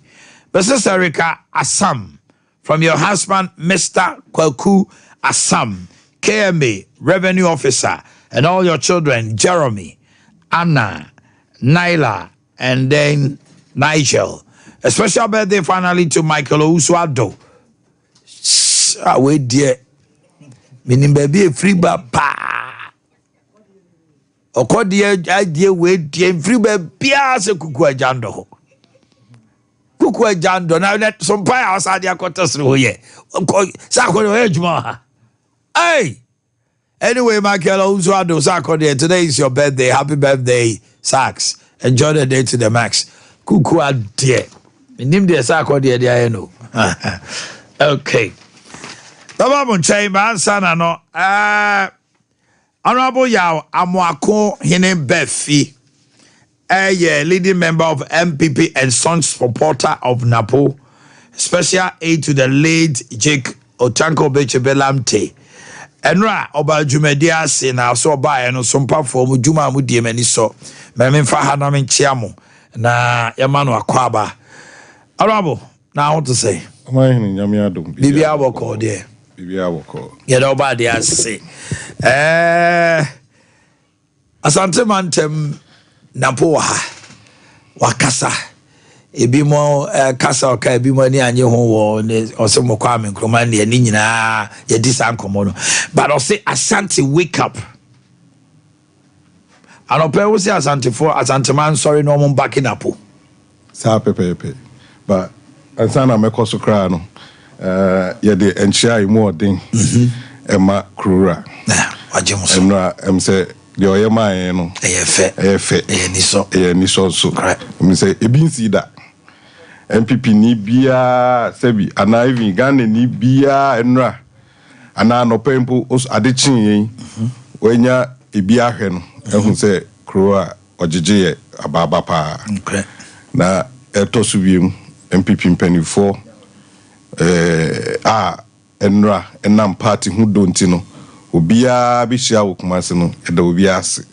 Mrs. Erica Assam. From your husband, Mr. Kweku Assam, KMA, Revenue Officer, and all your children, Jeremy, Anna, Naila, and then Nigel. A special birthday finally to Michael Ouswado. Wait, dear. Meaning, baby, a free baba. O ko dear idea, wait, dear, free baby, as a kuku jando. Kuku jando. Now let Sompa outside the quarters through here. Sako Edgema. Hey! Anyway, Michael Ouswado, Sako, today is your birthday. Happy birthday, Sax. Enjoy the day to the max. Kuku dear. Name the Sako, dear, know. Okay. Baba Munchai, man, son, no. Honorable Yaw, Omanhene Befi, leading member of MPP and Sons supporter of Napo. Special aid to the late Jake Otanko Bechebelamte. Enra oba jumedia se na so ba no Sompa for mu juma mu die mani so. Me memfa ha na menchiamo na yama no akwaba. Honorable, now I want to say. Omanhene nyame adom. Bibia woko there. Bibia woko. Ye do ba there say. Asante mantem Napo ha. Wakasa. Ebi mo kasa oka ebi mo ni anye ho wo osemo kwa me nkroma ne ni nyina ye disan komo no. But I say Asante wake up. Anope wo say Asante for Asante man sorry no mo back in Napo. Sa pepe. But ansana meko so kra no. Ye de enchia imu odin. Ema krura. Waje mo so. Emra say the oyema no. Efe. Niso so. Em say ebinsi da. MPP ni bia sebi ana even Ghana ni bia enra ana no pempo os adechin wenya ebi ahwe no ehun se kroa ogyeje ababa pa na etosu wiem MPP mpanifo enra enam party hu donti no obia bi hia wokumase no eda obia ase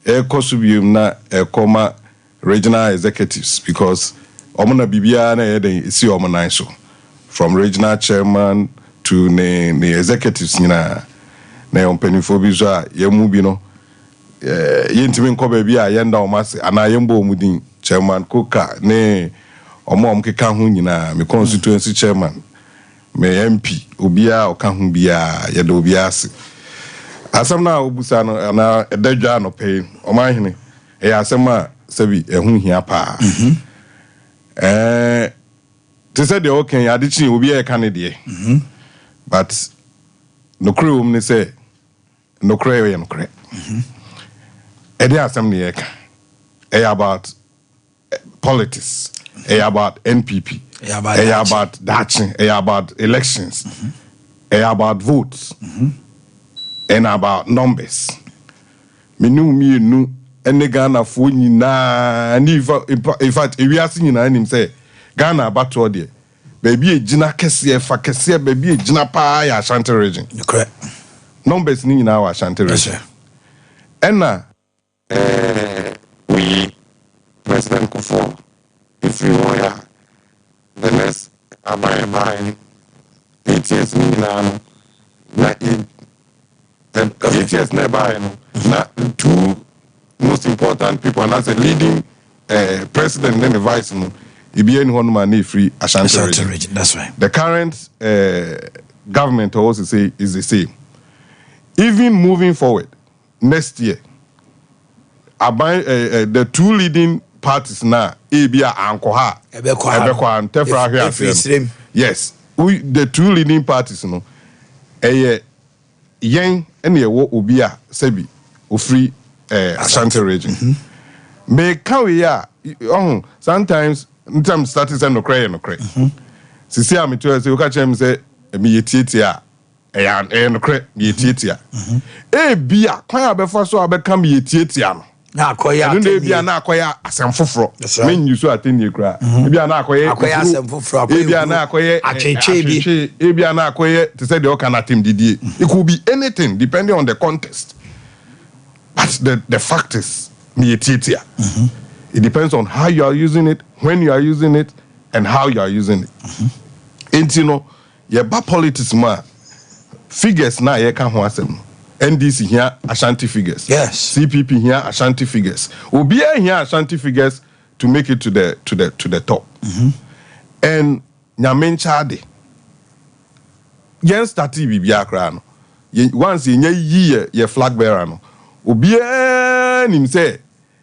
ekosu wiem na ekoma regional executives because omuna bibia na yeden isi omunan so from regional chairman to the executives nyina na mpanifo bi so a yemu bi no yentimi nko ba bi a yenda omase ana yembo omudin chairman Koka ne keka ho nyina me constituency chairman me MP obia oka ho bia yeda obia ase asam na obusa no na edadwa no pay Omanhene asam a sabi ehu hia pa they said they okay adichi obia e kanede but no crew me say no crew we no crew edi asam ne yeka about politics, about NPP, about Dachshund, about elections, about votes, and about numbers. Me nu ene Ghana for nyina and in fact if we are seeing him say Ghana about there baby e gina kese fa kese baby e gina pa ya Ashanti region. Correct. Numbers ni nyina wa Ashanti region. Yes, Enna we President Kufo, if you were the next Abai 8 years now, not 8 years nearby, not two most important people, and as a leading president and the vice, Ibn Honman free Ashanti region. That's right. The current government also say is the same. Even moving forward, next year, the two leading parties now, Abia and Koha, Ebekwa and Tefra. Yes, the two leading parties, Yang and Yewo Ubia Sebi, Ufri Ashanti region. May Kawia, sometimes, in terms status and no cray. Sisi ami to say, Uka Chem say, me yetitia, no cray, yetitia. Bia, Kaya Befaso Abekam yetitia. Na akoya bia na akoya asem foforo men you so attend you kra bia na akoya asem foforo bia na akoya acheche bi bia na akoya to say the okana team didie it could be anything depending on the context but the fact is me etitia it depends on how you are using it, when you are using it, and how you are using it. And you know ye ba politics ma figures na ye kan ho asem NDC here Ashanti figures. Yes. CPP here Ashanti figures. Obia here Ashanti figures to make it to the top. And Nyamen Chade. Yen stati bibia kra no. Once ye flag bearer no. Obia nim say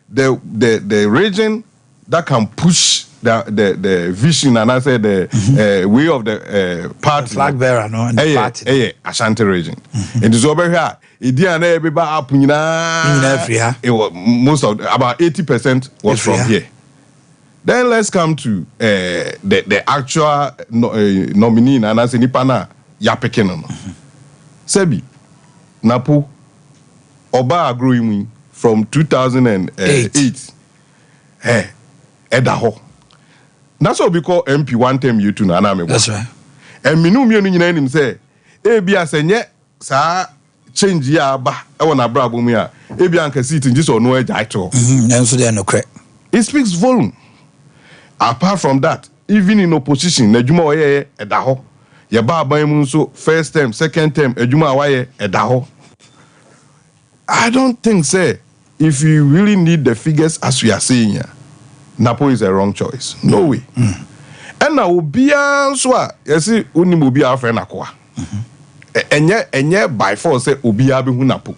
the region that can push the vision and I say the way of the party. The flag bearer no and the party. Ashanti region. It is over here. Everybody up most of about 80% was from here. Then let's come to the actual nominee and I say Nipana Yapekeno. Sebi Napo Oba Agroimi from 2008. Edaho. That's what we call MP one term you to Naname. That's right. And Minu Munu say, Abia Senye, sa change ya ba, I want a brabumia, Abia can sit in this or no edge at all. And so they are no crack. It speaks volume. Apart from that, even in opposition, Nejuma Waye, Edaho, Yaba Baimunso, first term, second term, Ejuma Waye, Edaho. I don't think, say, if you really need the figures as we are saying here, Napo is a wrong choice. No way. And now Ubia Swa, you see, Unimubia friend Aqua. And yet by force say Ubia Napo.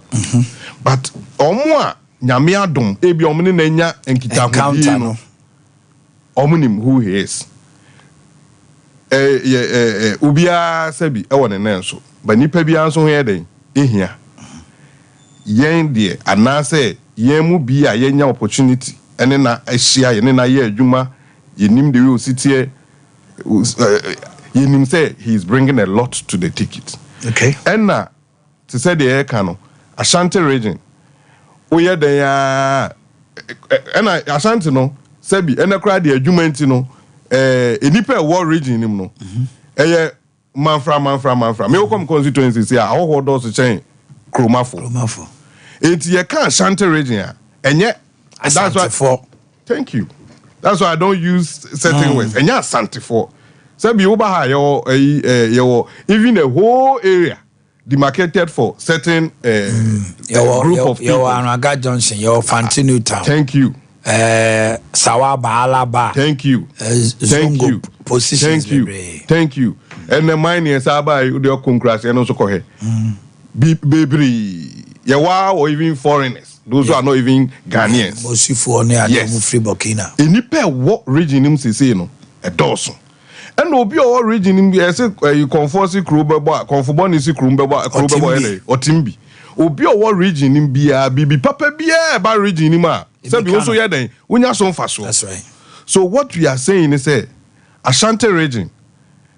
But Omwa Nyamia Dom, Ebi Omni Nenya and Kita Omunim who he is. Ubia Sebi, I want an answer. But Nipebianso here, in here. Yen dear, and now say, Yemu be a yenya opportunity. And then I share, and then I hear Juma, Yenim the real city. Yenim say he's bringing a lot to the ticket. Okay. And now, to say the air cano, Ashanti region. Oye de ya ena Ashanti no sebi ena kra de adwumanti no enipa war region nim no eye manfra me come constituency say ahoho do so chen kromafo enti ye kan Ashanti region a enye that's why for thank you that's why I don't use certain words enye Asante for sebi uba ha yo even the whole area demarcated for certain group of people. Your Anaga Johnson, your Fantinu Town. Thank you. Sawaba Alaba. Thank you. Thank you. Positions. Thank you. And the mine is Saba, your concras, and also Kohe. Baby, Yawa or even foreigners. Those who are not even Ghanaians. Yes. Free Burkina. In Nipe, what region him say no? A dozen. And obi all region him say you conforce Krubeba, conformity Krubeba, or Timbi. Obi all region him be a bibi papa be a region him. Sabi also here then when you son faso. That's right. So what we are saying is Ashanti region.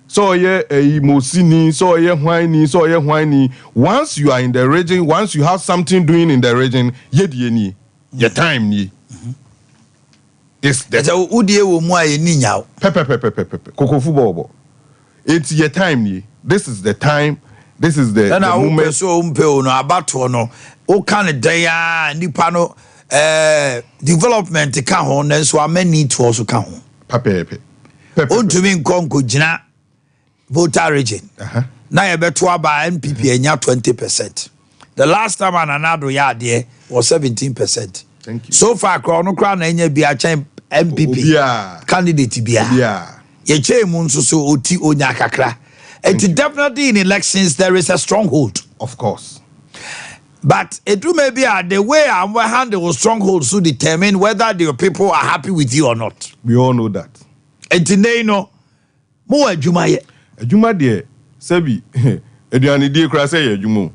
So yeah, Mosini, so yeah, whiny. Once you are in the region, once you have something doing in the region, ye your time ni. It's the Udie wo mu aye ni nyaw. Koko football. It's your time ni. This is the time. This is the moment. So umpe no abato no. O kan dey a nipa no development ka ho na so amani to also ka ho. Pepe. Ontumi nkonko gina voter region. Na ye beto aba NPP enya 20%. The last time Ananado ya there was 17%. Thank you. So far, no crown enya bi a MPP candidate bia. Ye chemu so oti onya kakra. And definitely in elections there is a stronghold. Of course. But it may be the way and where handle strongholds to determine whether the people are happy with you or not. We all know that. And today no more adwuma ye. Adwuma de sabi eduani die kra say adwuma.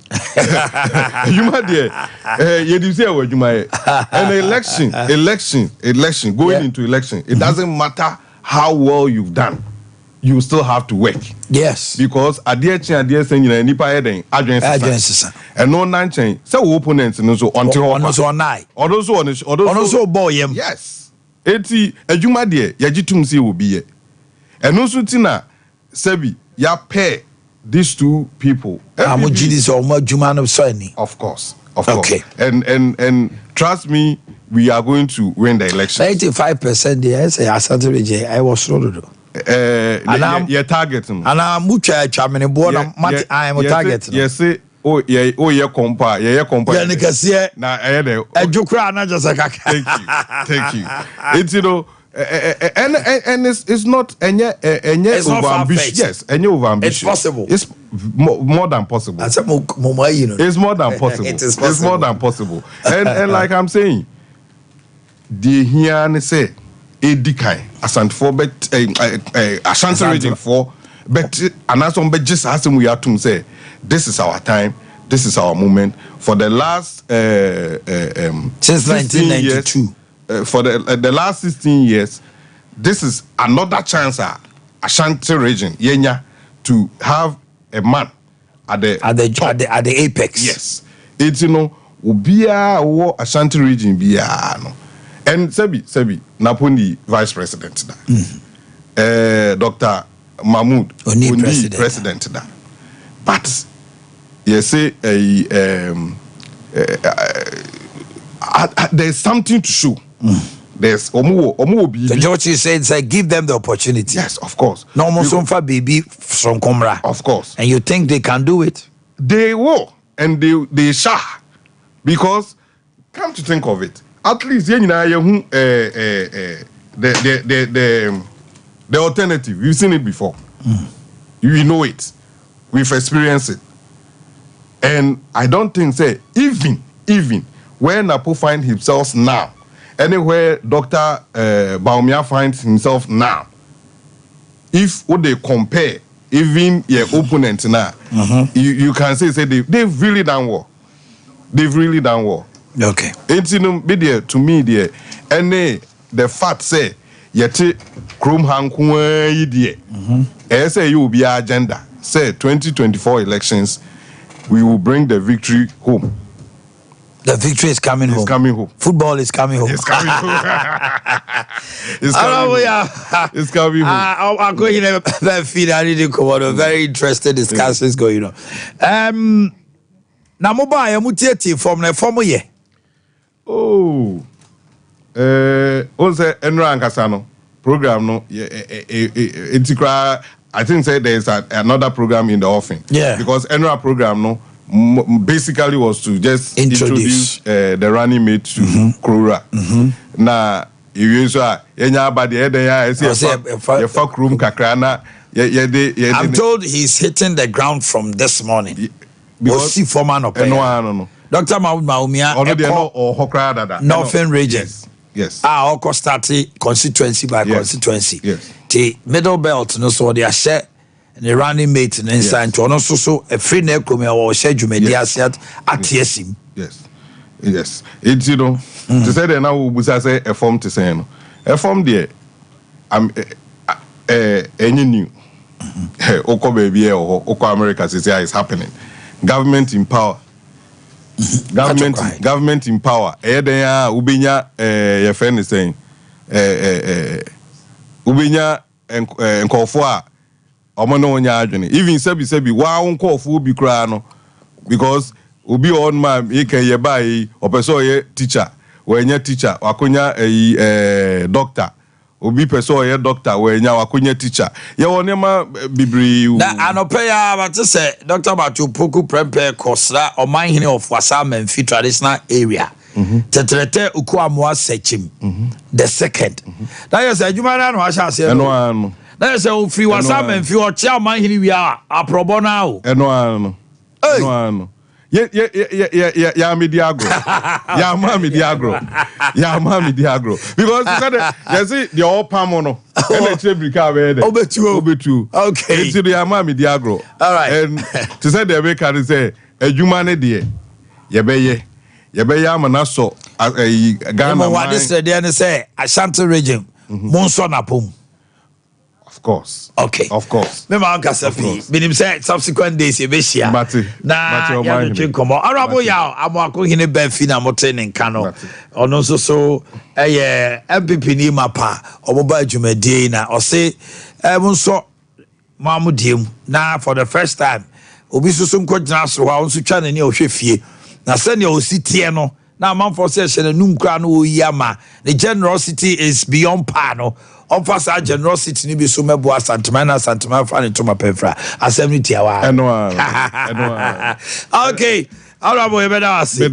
Adwuma de ye di say adwuma ye. And election going into election, it doesn't matter how well you've done. You still have to work. Yes. Because Ade Akye saying nipa heden adwense. And no nanchen say opponents no so until so nai. Also boy yem. Yes. Eti adwuma de ye gitum say obi ye. And no so tina sebi ya pair these two people. Of course. Okay. And trust me, we are going to win the election. 95% there say Asante region I was sure your target and I'm mucha chamene board I am target. Yes, say ye compa na ejukra na just thank you. It's and it's not over ambitious. Yes, over ambitious. It's possible. It's more than possible. It's more than possible. It is possible. It's more than possible. And like I'm saying, the here say Edikai Asante for bet Ashanti region for but and as on bet just as we are to say this is our time, this is our moment for the last since 1992 for the last 16 years. This is another chance Ashanti region Yenya to have a man at the apex. Yes, it's ubia wo Ashanti region bia no. And Sebi, Napondi vice president da. Dr. Mahmoud Oni president da. But you say there's something to show. There's omo So George said give them the opportunity. Yes, of course. No more Sompa baby from Komra. Of course. And you think they can do it? They will, and they shall. Because come to think of it, at least the alternative. We've seen it before. You know it. We've experienced it. And I don't think even where Napo finds himself now, anywhere Dr. Baumia finds himself now, if what they compare, even your opponents now, you can say they've really done well. They've really done well. Okay. It's to me there, and the fact say yet Krum Hankwe idea. Say you will be agenda. Say 2024 elections, we will bring the victory home. The victory is coming home. It's coming home. Football is coming home. It's coming home. It's coming home. It's coming home. I'm going to feed. I need to come on. Very interesting discussions going on. Now, mobile, I'm from the former year. Oh. Also, Enra Ankasano program, no. I think say there's another program in the offing. Yeah. Because Enra program, no. Basically was to just introduce the running mate to Krora. Now, you say I'm told he's hitting the ground from this morning. Because no. Dr. Mahmoud Maumia Northern region. Yes. Oko started constituency by constituency. Yes. The middle belt no so they share the running mate inside to so a free necromia or schedule media set at TSM. Yes. Yes. It's to say that now we say a form to say no. A form there any new Oko baby or Oko America is happening. Government in power. Government in power. Ubinya your friend is saying Ubinya and call for Omano Nyajani. Even Sebi, wow, call for be crano because Ubi on my Eke Yabai or Peso teacher, when your teacher, Wakunya a doctor. Obi person a doctor where now akunya teacher. Ya wonema bibri. Na anopeya but say Dr. Batu Poku prepare kosra Omanhene of Wasam and Fi traditional area. Tetrete Ukuamwa Sechim. The second. That is a Jumana no asha say. Eno. That is a free Wasam and Fi or Chia Omanhene we are aprobo now. Eno. Eno. Yeah, Mediagro. Yeah, Mediagro. Yeah, Mediagro. Because you see, the all Pamono. Obetu. Okay. It's the Yama Mediagro. All right. And to say the way can say, a human dear. Yabeye Manaso, a Ghana. What this they say, Ashanti region, Monsonapum. Of course. Okay. Of course. Me ma anka safi. Minim say subsequent days e be shia. Na ya no twen komo. Arabo ya amako hine ba fi na mote ne nka no. Ono so MPP ni mapa oboba adwumadie na o se nso mamudiem na for the first time obi susu nkogina so ha onso twa ne ohwe fie. Na se ne o sitie no na manfo se hye na num kra no oyama. The generosity is beyond par no. Officer generosity ni be so mebo Santana fan into my pefra assembly tiawa okay alabo e beda ase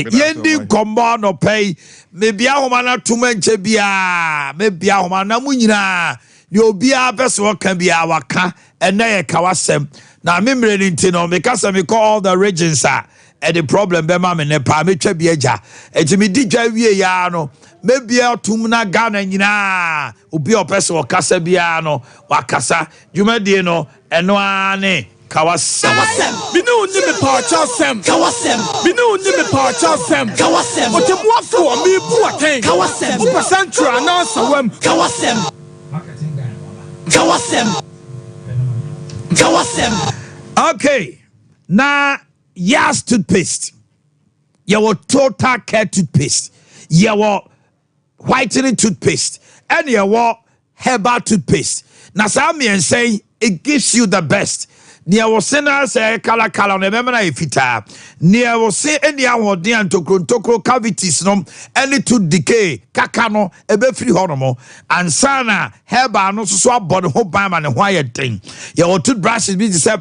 yendi kombo no pay me bia homa na tuma nche bia me bia homa na munyina ni obia pese waka bia waka ena ye kawasem na memre ni ntino me kasa me call all the regions and the problem be ma me ne pa me twa bia ja enti me digwa wie ya no maybe autumn na Ghana nyina obi opese okasa bia no wakasa dwumadie no eno ane kawasem binu unni me pa chasem otemu afo mi bu aten percentra na sawam kawasem okay na Yas toothpaste your total care toothpaste your whitening toothpaste and your herbal toothpaste. Now, some say it gives you the best. Near was sena say color on the memory ifita. Near was say any award and tokro cavities no any tooth decay kakano ebe free honomo and sana herbal no so body whole bam and white thing. Your toothbrushes be say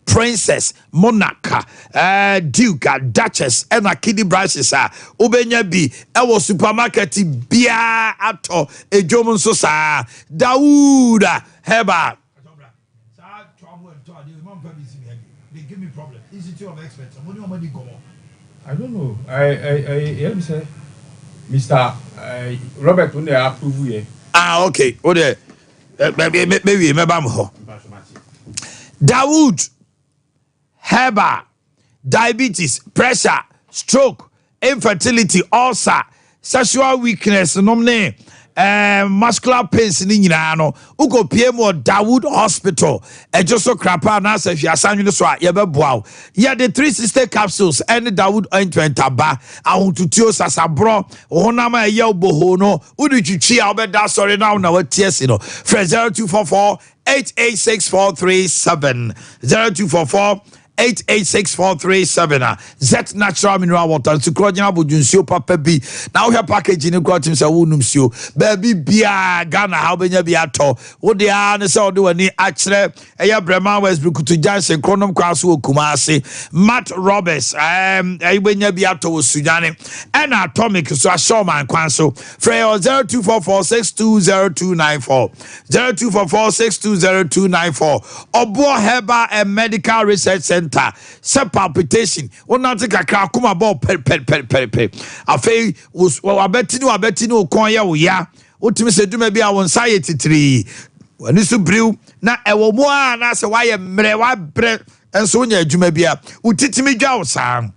princess, monarch, duke, duchess, and a kiddie brushes ubenya bi ewo supermarket bia ato e jomon so sa Dauda herbal. They give me problem. Institute of Experts. I don't know. I let me say, Mr. Robert, when they approve here. Okay. Oh, there. Maybe Dawood, Herbal, diabetes, pressure, stroke, infertility, ulcer, sexual weakness, muscular pains ni nyina no uko PM or Dawood Hospital ejoso krapa na se hwe asanwe so a ye beboa ye the 360 capsules and Dawood ointment aba ahontutuo sasabro honam a ye oboho no udi twitwi a obeda sorry now na watiesi no 0244 886437 0244 886437 Z natural mineral water to krojina bodunsuo papa bi na wo package ni kwa tim se wo numsuo baby bia Ghana ha obenya bi ato wo de a ne se wo de wani akire eya Brema Westbrook to Junction kronom kwaso okumase Matt Roberts benya bi ato wo Sunyane and Atomic so ashoman kwanso frey 0244620294 0244620294 Obo Heba and Medical Research Center se palpitation wona te kakra akoma ball per afei wabetini okon ye wo ya wotimi se duma bi a won saye titiri wani so briw na ewo mu a na se waye mre wa bre enso wonya adwuma bi a utitimi dwa wo saa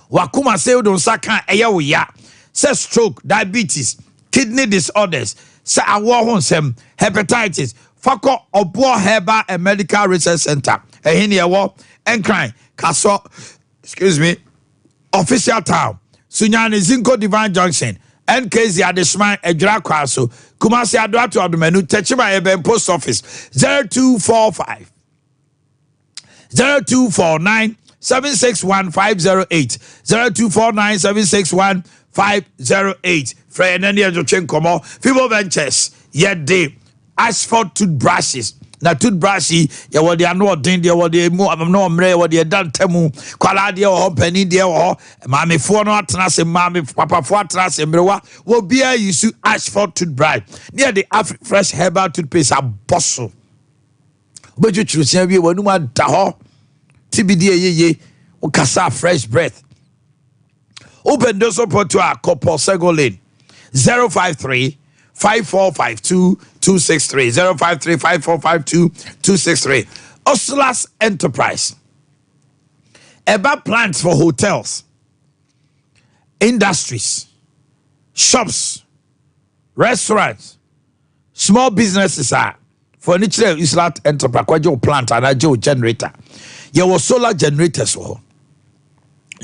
wakoma se wodon saka eye wo ya se stroke diabetes kidney disorders se awo ho nsem hepatitis fako Obo Heba and Medical Research Center ehini ewo enkran kaso official town Sunyane Zinco Divine Junction NKZ Adeshman Ejra Kwaso Kumasi Adoato Adomenu Techima Eben Post Office 0245 0249 761508 0249 761508 Friend and Yajochen Komo Fibo Ventures Yede asphalt toothbrushes na toothbrush ye wo de ano odin de wo de mu no mre wo de dan tamu kwala de wo pani de wo maamefo no atena se maame papafo atena se mrewa wo bia use asphalt toothbrush near the fresh herbal toothpaste abosso obejuchuru sia bi wanu ma da ho tibidi eyeye o kasa fresh breath open those support to a couple Segolane 053 5452-263 053-5452-263 Oslas Enterprise about plans for hotels, industries, shops, restaurants, small businesses are for natural Oslas Enterprise kwajo plant and a generator. You were solar generators you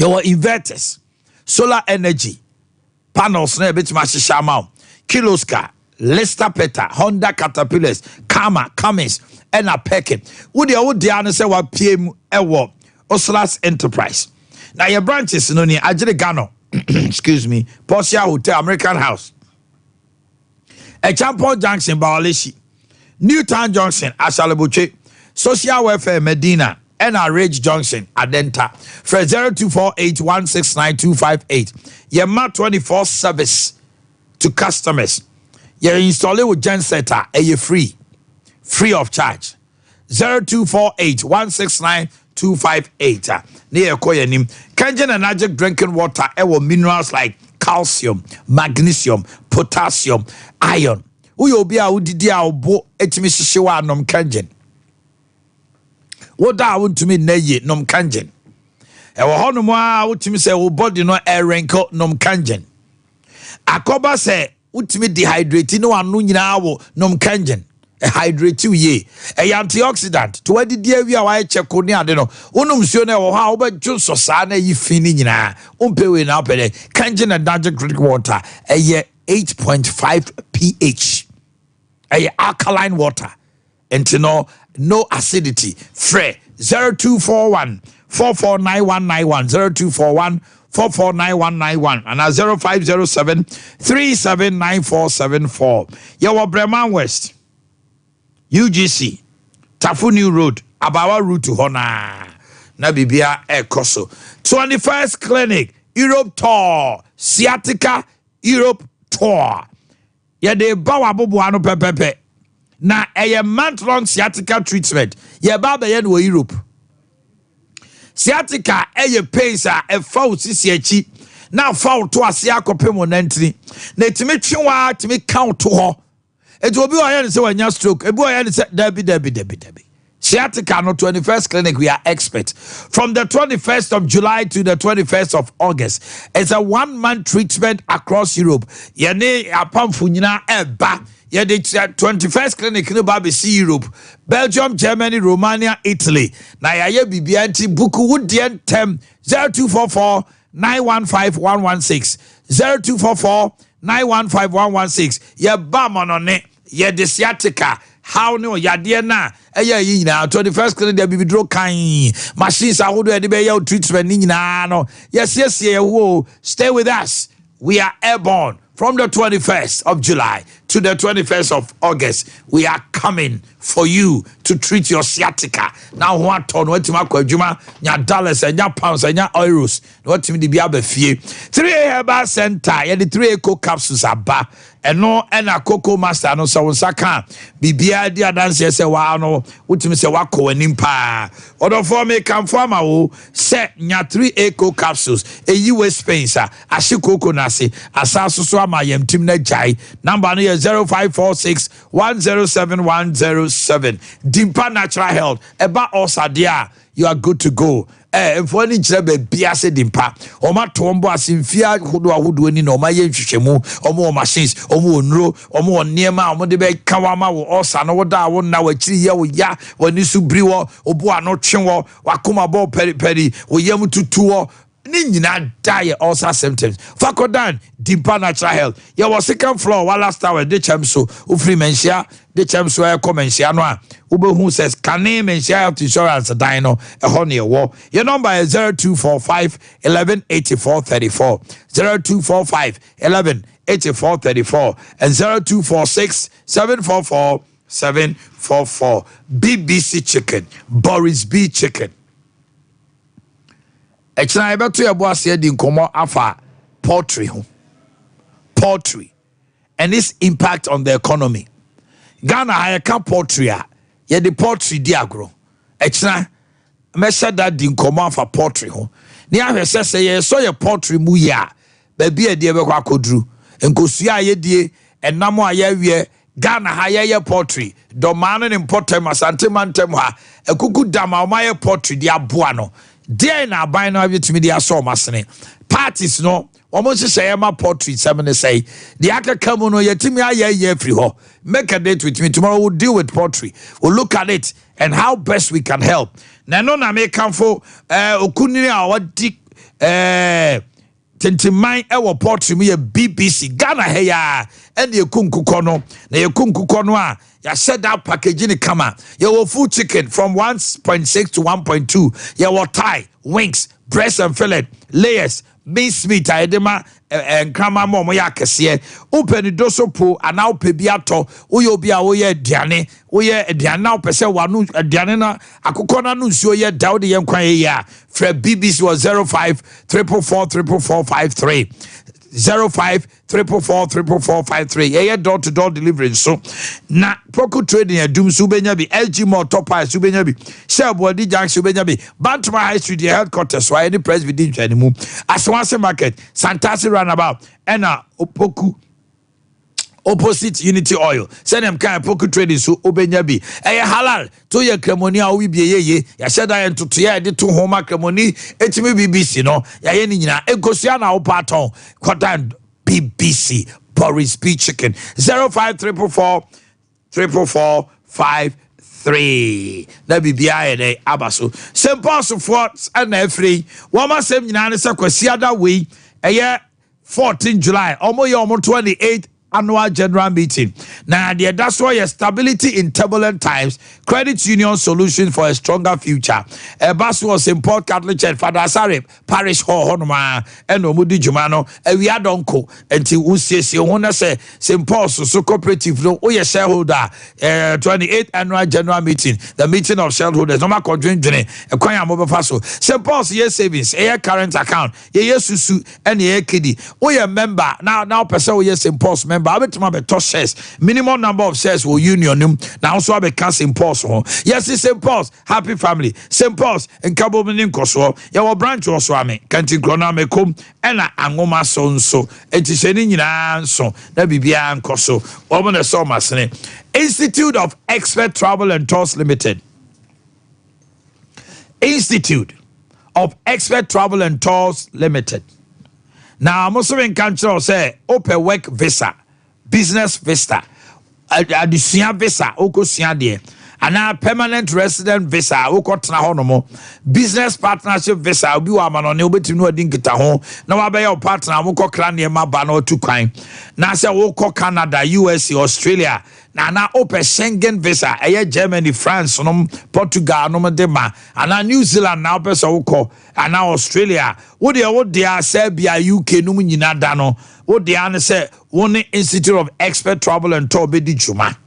were inverters, solar energy panels na bit mashishama Kiloska, Lester Peter, Honda Caterpillars, Kama, Cummins, and a Peckin. Would you would say what PM Ewo Oslas Enterprise? Now your branches no near Ajirigano, excuse me, Portia Hotel, American House, a Champon Junction, Bawalishi, Newtown Junction, Ashalabuche, Social Welfare Medina, and our Ridge Junction, Adenta, for 0248169258. Your MAT 24 service to customers. You install it with gensetter, free of charge. 0248169258. Near Koyanim. Kanjan and Ajak drinking water, minerals like calcium, magnesium, potassium, iron. Uyo bia udidia obo etimishishiwa nom kanjan. What da want to me neye nom kanjan. Ewa hono mwa utimi se wo body no wrinkle nom kanjan. Akoba se utimi dehydrate no anu nyina wo nom kanjen hydrate ye antioxidant to wadi dia wi a wa check ni ade no onum suo na wo ha wo ba ju so sa na yi fini nyina umpewe na opede kanjen and drink water 8.5 pH alkaline water and no acidity free 0241 449191 0241 449191 and 0507 379474. Yawa Breman West, UGC, Tafu New Road, Abawa Route to Hona, Nabibia Ekoso. 21st Clinic, Europe Tour, Sciatica, Europe Tour. Ya de bawa bobuano pepepe. Na a month-long sciatica treatment. Ya baba yen wo Europe. Sciatica pains a foul sisi na foul to asia kopemo nantri na etime twenwa timi count to ho eto obi o ya ne se wanya stroke ebi o ya ne se dabi Sciatica no 21st clinic, we are experts. From the 21st of July to the 21st of August, it's a 1-month treatment across Europe. Yene apam funyina eba. Yeah, the 21st clinic in BBC Europe, Belgium, Germany, Romania, Italy. Na ya BBNT buku wudien tem 0244 915 116 0244 915 116. Yeah, bamonone. Yeah, the sciatica. How no yade na yi nyina 21st clinic there be draw kan machines ahodo e de be your treatment nyina no. Yes, stay with us. We are airborne. From the 21st of July to the 21st of August, we are coming for you to treat your sciatica. Now, what ton, what you make juma, nya dollars and nya pounds and nya euros. What you be able to 3 herbal center, and the 3 eco capsules are ba. And no, and a cocoa master, no so saka. Bibia dia dance, yes, wow, no, what you say, wako and impa. Other for me come from our set nya 3 eco capsules, a US Spencer, a shikoko nasi, a sasu my timna jai, number 0546 107 107. Dimpa Natural Health, about osadia, you are good to go. If one inch biase dimpa, or my tombo as in fear who do any no my yenchemu, or more machines, or more no, or more near ma, or the big kawama or osa, no da one now a tree ya, when you subriwa, or boa no chinwa, wakuma bo peri, or yamu tutuo. Nina die also symptoms. Fakodan, Dimpa Natural Health. You was second floor, while last hour, the chamso, Ufri Mensia, the chamso, I come Mensianoa. Uber who says, can name Mensia Health Insurance a dino, a honey war. Your number is 0245 11 84 34. 0245 11 84 34 and 0246 744 744. BBC Chicken, Boris B Chicken. Echina ebe to yebo ase di nkomo afa poultry and its impact on the economy. Ghana high can poultry ye the poultry di agro. Echina mesha that di nkomo afa poultry ho. Ni ahwese se ye so ye poultry mu ya ba bi e die be kwa kodru. Nkosua ye die enamo aye wie Ghana high ye poultry domano important asante mantem ha ekuku dama o maye poultry di aboa no. There na buy no have to me dia so masene parties no almost say my portrait seven say the aka come no yetimi aye free ho make a date with me tomorrow. We'll deal with poultry, we'll look at it and how best we can help. Na no na make come for okunini a wadi tentimai ewo poultry me BBC Ghana heya and the kunkuko no na ye kunkuko no a ya said that packaging kama your full chicken from 1.6 to 1.2 your thigh, wings, breast and fillet, layers, minced meat, edema and kama momo ya kese open doso po ana opebiato uyo bia oye aduane oye aduane na opese wanu aduane na akokɔ na no nsuo ye dawde ye nkwan ya fra BBC was 05 444 44453 05 444 44453. Yeah, door-to-door delivery. So, na Poco Trading a Doom Subenyabi, LG More Top High Subenyabi, Shelboard Junction Subenyabi, Bantama High Street, the headquarters, so any press within anymore. Aswase Market, Santasi Runabout, and Opoku. Opposite Unity Oil. Send them kind of pocket trading so obenyabi. Halal to your cremonia we be ye. Ya said I to ya did to home cremoni. Etimi BBC no. Ya yenina egosiana opaton. Quadan BBC Boris B Chicken 05 444 53. That be BIA Abaso. St. Paul's of Forts and every 1 same United Sakwasiada way. A year 14 July. Almost 28th annual general meeting. Now, that's why stability in turbulent times, credit union solution for a stronger future. A bus was in Port Catholic Church, Father Sarip, Parish Hall, Honoma, and Omudi Jumano, and we had uncle until we say, St. Paul's so cooperative, no, oh, yes, shareholder, 28th annual general meeting, the meeting of shareholders, no matter what, a choir mobile faso. St. Paul's year savings, a current account, yes, susu, and a kiddy. Oh, yeah, member, now, person, yes, St. Paul's member. Shares. Minimum number of shares will union now also have a cast in Paul's. Yes, it's St. Paul's. Happy family. St. Paul's and Cabo Menin Koso. Your branch also ame. Canting Chronamekum and Angoma so. It is any so. That be Bian Koso. Woman a Somasne. Institute of Expert Travel and Tours Limited. Institute of Expert Travel and Tours Limited. Now, I'm also in country say open work visa, business visa, additional visa, oko siade, and now permanent resident visa, oko tna business partnership visa, obi wa manone obeti no adin kita ho, na wa be your partner oko kra ne ma ba na otu kwan. Na say oko Canada, US, Australia, na open Schengen visa, Germany, France, Portugal, Dema, and New Zealand now person oko, and now Australia. What they Serbia, UK, no nyina dano. What they say one Institute of Expert Travel and Tour Bedi Juma.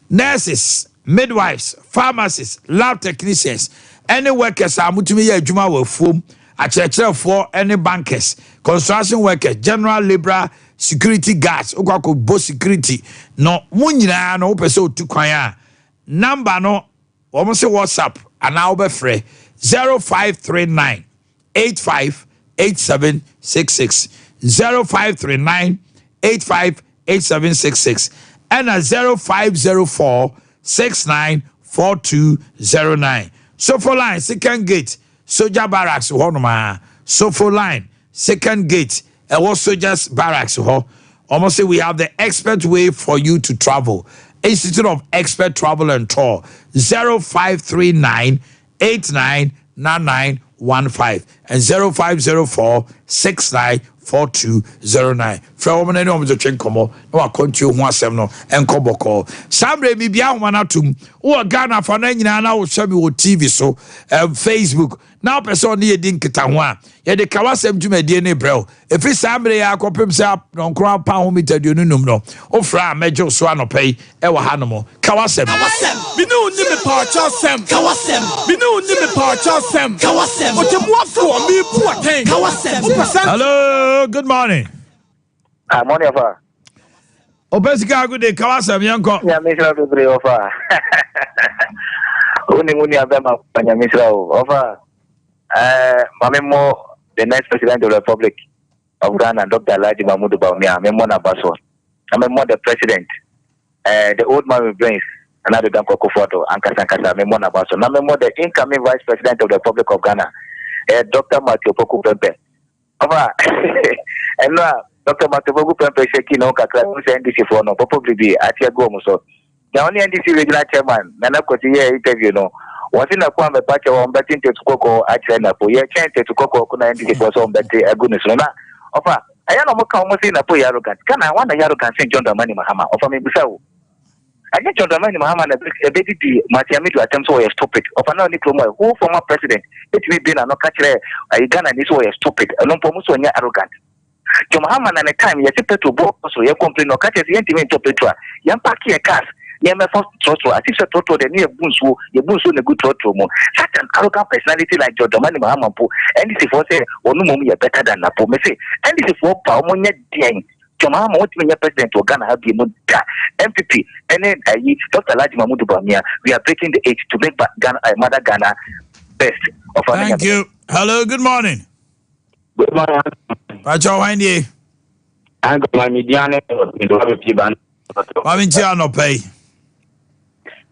Nurses, midwives, pharmacists, lab technicians, any workers are mutumi ya juma we form a for any bankers, construction workers, general labor, security guards, ukako bo security. No munyina no peso tu kwanya. Number no almost say WhatsApp and now be free 0539 858766 0539 858766 and a 0504 694209. Sofo line second gate soldier barracks honoma. Sofo line second gate was soldiers barracks ho. Almost say we have the expert way for you to travel. Institute of Expert Travel and Tour 0539 899915 and 0504 694209. From Omanhene Yaw to train komo no akontu ho asem no enkoboko. Samre bibia ho manatum wo Ghana fa na nyina na wo hwe wo TV so Facebook. Now person dey din kita ho a ye de kawasem dwumadie ne brel. Efi samre ya akopem sa nonkro pa ho mitaduonu num no. Ofra mejo so anopai e wa hanom. Kawasem. Bi no ni me pa cha sem. Kawasem. Bi no ni me pa cha sem. Kawasem. O te boafo mi pu aten. Kawasem. Hello, good morning. Morning, Ofa. Obesika good day, Kawasem yanko. Yeah, Mr. Dubri, Ofa. Uni abema panya Mr. Ofa. Mamemo, the next president of the Republic of Ghana, Dr. Ade Akye Abia, Memo na baso. Memo the president, the old man with brains, another Danko Kofoto, Ankasa, Memo na baso. Memo the incoming vice president of the Republic of Ghana, Dr. Matthew Poku Pempe. Ofa, and now Dr. Matthew Poku Pempe shaking no kakra, NDC for no, probably be at your go so. The only NDC regular chairman, Nana Kotiye interview no. Wasi na kwa mepacha wa mbati nte tukoko ache na po. Ye chente tukoko kuna NDC for so mbati agunis no na. Ofa, ayano muka umusi na po arrogant. Kana wana arrogant sin John Dramani Mahama. Ofa mibisa u. Anya John Dramani Mahama na ebedi di matiamidu attempts so stupid. Ofa na ni promo who former president it we been no kachire Ghana ni so stupid. No pomuso nya arrogant. John Mahama na time ye petrol bo so ye complain no kachire yenti me petrol. Yam park ye cars. Yema first trotro, as if trotro the near bunsu, the bunsu the good trotro mo. Such an arrogant personality like John Dramani Mahama po. And this is for say, or no mummy better than Napo. Me say, and this is for Paumonia Ding. John Mahama, what mean your president to Ghana have been MPP, and then Dr. Ade Akye Abia, we are breaking the age to make Ghana, Mother Ghana best of our. Thank you. Hello, good morning. Good morning. Pacho Wendy. I got my mediane in the Piban. Mamintiano pay.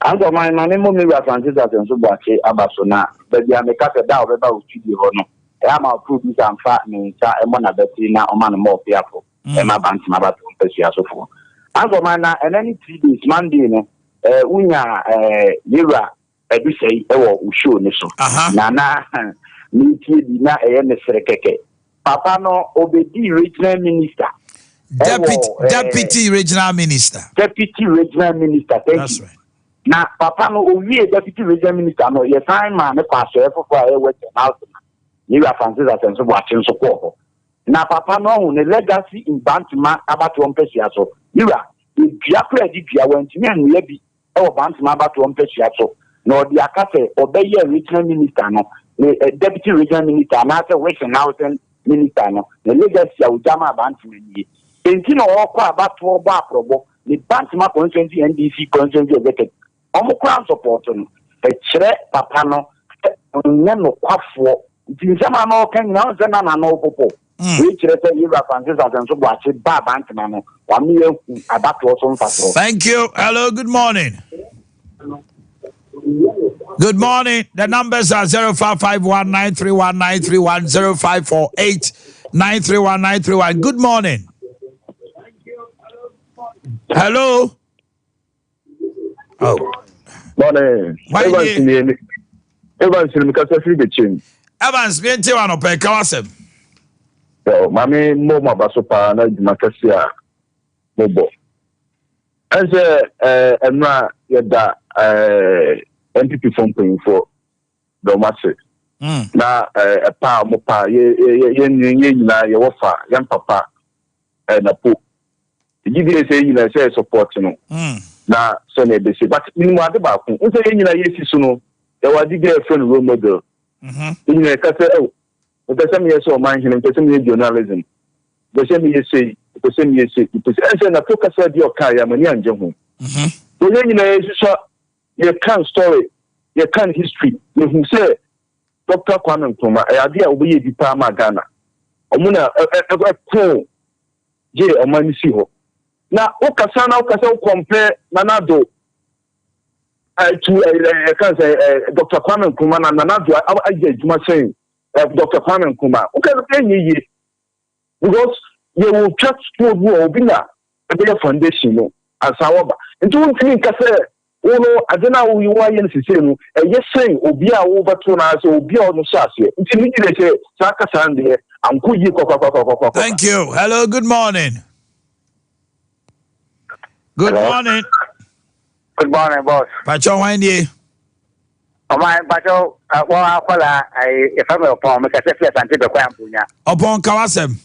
I got my memo me Francis and Boakye Abasona, but the America da over studio hono. I am approved this and fat me a mona betina or man more fearful. And my bands my battle so for. I got my and any 3 days Monday unya Lira edu say ewo usho ni so. Nana ni ti di na keke. Papa no obedi regional minister. Deputy regional minister. Deputy regional minister. That's right. Na papa no owie deputy regional minister no ye time man ne kwaso efofo a work house na ni wa Francis asenso bo achen so ko na papa no ne legacy in Bantima abato ompesi aso ni wa dua kura di dua wantimi anu ya bi e wo Bantima abato ompesi aso na odi akase obeye regional minister no deputy regional minister na ase work house minister no the legacy a ujama Bantima ni enti no okwa abato obo aprobo ni Bantima constituency NDC constituency elected omo crown support no chere papa no onye no kwafo nsema no kan na nze na no popo we chere say you are Francis asenso Boakye ba Bantima no wa me eku abato so mfaso. Thank you. Hello, good morning. Good morning. The numbers are 0551931931 0548931931. Good morning. Hello. Oh. Morning. Evans, Evans, bienti wano pe kawasem. Yo, mami mo mabasopa na jumakasia mobo. Ense emra yeda NPP phone for domase. Na pa mo pa ye nyina ye wofa yan papa na po. GDA say you say support no. Na so na be say but minimum ade ba ko. Ense ye nyina ye si so no. There was the girlfriend role model. In a case, the same year, so Omanhene, the same year journalism. The same year say, the same year say, it is answer a focus of your career, money and Jamu. When you know, you can't story, you can't history. You who say, Dr. Kwame Nkrumah, Ade Akye Abia Parma Ghana. Omuna, a pro, J. Omanhene Yaw. Now, Okasana, compare Nanado. To Dr. Kwame Nkrumah and Nanado, I get saying Dr. Kwame Nkrumah. Okay, because you will trust to Obina, a bit of foundation, as our. And to think, I say, oh no, I don't know who you are in the same. Yes, saying, Obia over 2 hours, Obia on the Sassi. It's immediately say, Saka Sunday, and could you. Thank you. Hello, good morning. Good morning. Good morning, boss. Pacho Wendy. My Pacho, if I'm upon because if you're anti the Quampunya. Upon Kawasem.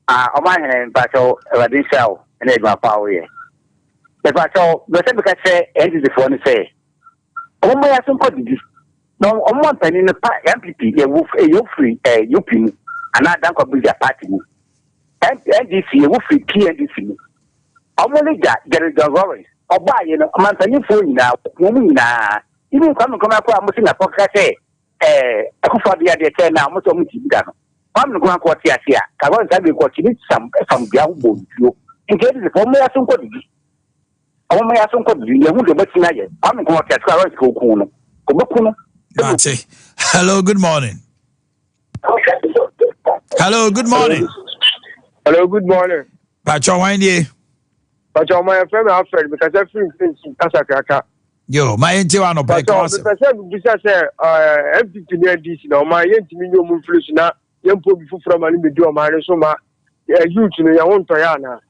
Omanhene Pacho, Radisha, and Edma Power. The Pacho, the same because say, and the phone say, oh, my, some could no, on one penny in the MPP, you free, you pin, and I don't be a party. And this year, you free key and this year. Only that there is the worry. Oba, you know, I'm telling you now, even come up with a pocket say, for the other 10 now, much of me done. I'm going to go here. I want to be watching some from young bones. In case the former some could be. Oh, my son could be a good night. I'm going to get Kuno. Hello, good morning. Hello, good morning. Hello, good morning. Pacho Wendy. But my friend Alfred, because everything is Kasakaka. Yo, my intiwan no pay But the say MPP near this now, my intimino muflus na, young people from an individual man, so my youth in your own Toyana.